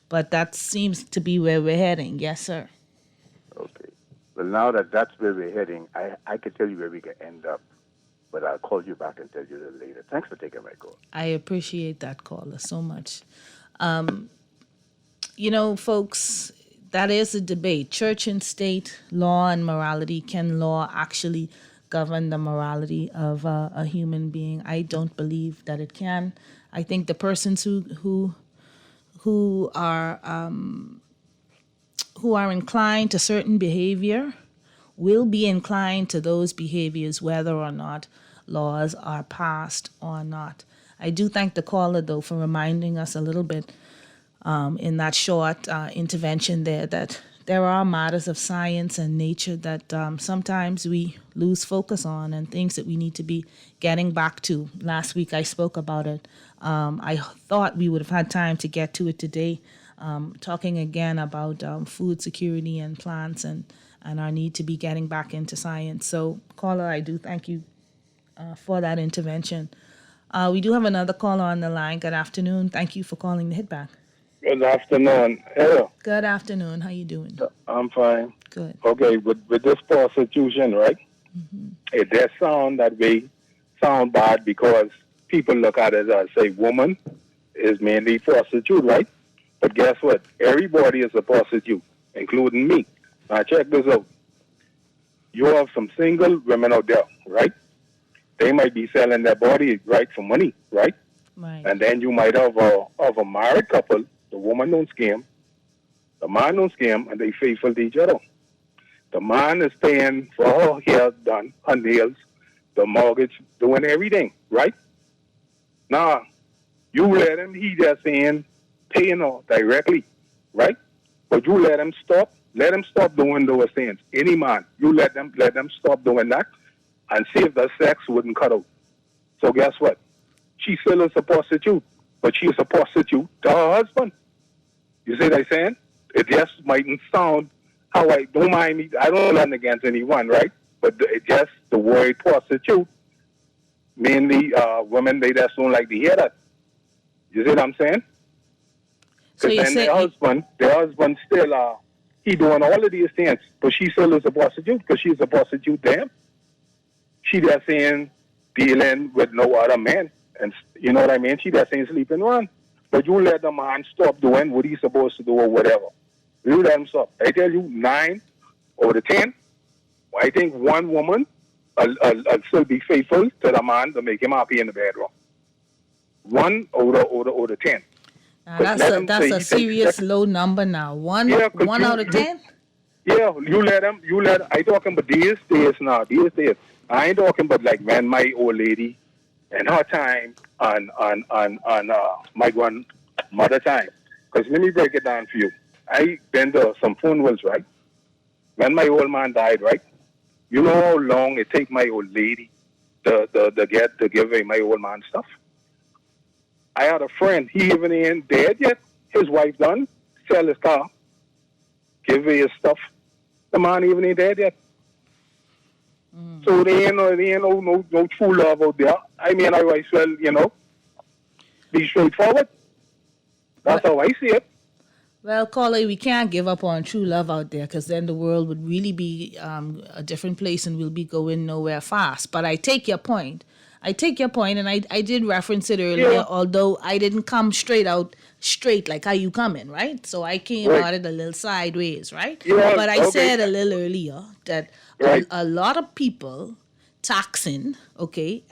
but that seems to be where we're heading. Yes, sir. Okay. Well, now that that's where we're heading, I can tell you where we can end up, but I'll call you back and tell you that later. Thanks for taking my call. I appreciate that caller so much. Folks, that is a debate. Church and state, law and morality. Can law actually govern the morality of a human being? I don't believe that it can. I think the persons who are inclined to certain behavior will be inclined to those behaviors whether or not laws are passed or not. I do thank the caller, though, for reminding us a little bit in that short intervention there that there are matters of science and nature that sometimes we lose focus on and things that we need to be getting back to. Last week I spoke about it. I thought we would have had time to get to it today, talking again about food security and plants and our need to be getting back into science. So, caller, I do thank you for that intervention. We do have another caller on the line. Good afternoon. Thank you for calling the Hitback. Good afternoon. Hello. Good afternoon. How you doing? I'm fine. Good. Okay, with this prostitution, right? Mm-hmm. It does sound that way, sound bad because people look at it as say woman is mainly prostitute, right? But guess what? Everybody is a prostitute, including me. Now check this out. You have some single women out there, right? They might be selling their body, right, for money, right? Right. And then you might have a married couple. The woman don't scam, the man don't scam, and they faithful to each other. The man is paying for her hair done, her nails, the mortgage, doing everything, right? Now, you let him, he just saying, paying her directly, right? But you let him stop doing those things. Any man, you let them stop doing that and see if the sex wouldn't cut out. So guess what? She still is a prostitute, but she's a prostitute to her husband. You see what I'm saying? It just mightn't sound how I don't mind me. I don't have nothing against anyone, right? But it just the word prostitute, mainly women, they just don't like to hear that. You see what I'm saying? Because then their husband still, he doing all of these things, but she still is a prostitute because she's a prostitute to him. She just saying dealing with no other man. And you know what I mean? She just ain't sleeping around. But you let the man stop doing what he's supposed to do or whatever. You let him stop. I tell you, 9 over 10, I think one woman will still be faithful to the man to make him happy in the bedroom. 1 over 10. Now that's a serious low number now. One out of 10? Yeah, you let him. I talking about these days now. These days. I ain't talking about like when my old lady and her time on my grandmother time. Because let me break it down for you. I been to some funerals, right? When my old man died, right? You know how long it take my old lady to give away my old man stuff? I had a friend, he even ain't dead yet. His wife done, sell his car, give away his stuff. The man even ain't dead yet. So there ain't no true love out there. I mean, I might as well, be straightforward. That's how I see it. Well, caller, we can't give up on true love out there because then the world would really be a different place and we'll be going nowhere fast. But I take your point. And I did reference it earlier, although I didn't come straight like how you coming, right? So I came at it a little sideways, right? Yeah, but I said a little earlier that a lot of people taxing,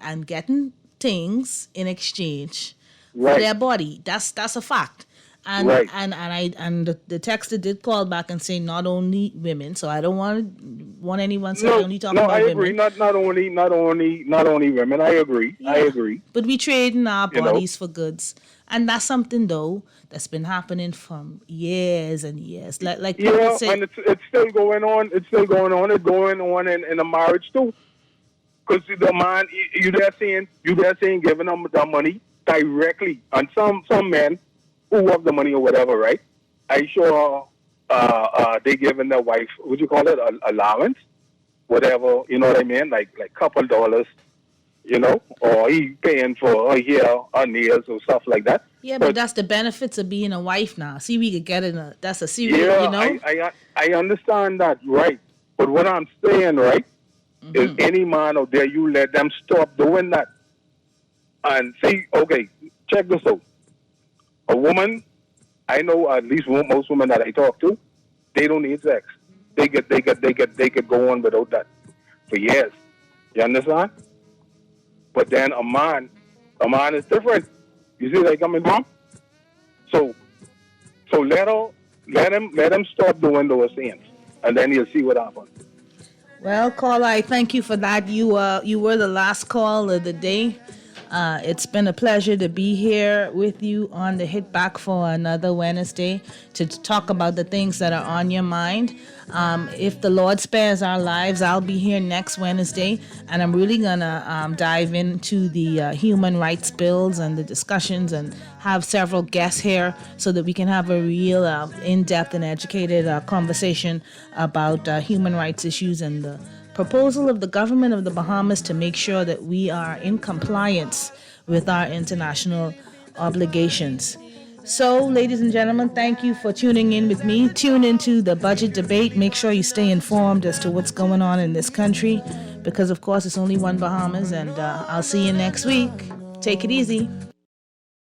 and getting things in exchange Right. their body. That's a fact. And Right. and the texter did call back and say not only women. So I don't want anyone to say only talking no, about I women. agree. Not only women. I agree. I agree. But we trading our You know. bodies for goods, and that's something though that's been happening from years and years. Like people Yeah, say, and it's still going on. It's still going on. It's going on in a marriage too. Because the man, you there saying giving them the money directly, and some men who have the money or whatever, right? I sure they giving their wife, what you call it, allowance, whatever, you know what I mean, like couple dollars, you know, or he paying for her hair, her nails, or stuff like that. yeah, but that's the benefits of being a wife now. See, we could get in that's a serious, Yeah, you know. I understand that, right? But what I'm saying, right, is any man out there, you let them stop doing that. And see, okay, check this out. A woman, I know at least most women that I talk to, they don't need sex. They could go on without that for years. You understand? But then a man is different. You see where I coming from? So let him stop doing those things, and then you'll see what happens. Well, caller, I thank you for that. You were the last call of the day. It's been a pleasure to be here with you on the Hit Back for another Wednesday to talk about the things that are on your mind. If the Lord spares our lives, I'll be here next Wednesday, and I'm really gonna dive into the human rights bills and the discussions, and have several guests here so that we can have a real in-depth and educated conversation about human rights issues and the proposal of the government of the Bahamas to make sure that we are in compliance with our international obligations. So, ladies and gentlemen, thank you for tuning in with me. Tune into the budget debate. Make sure you stay informed as to what's going on in this country, because, of course, it's only one Bahamas, and I'll see you next week. Take it easy.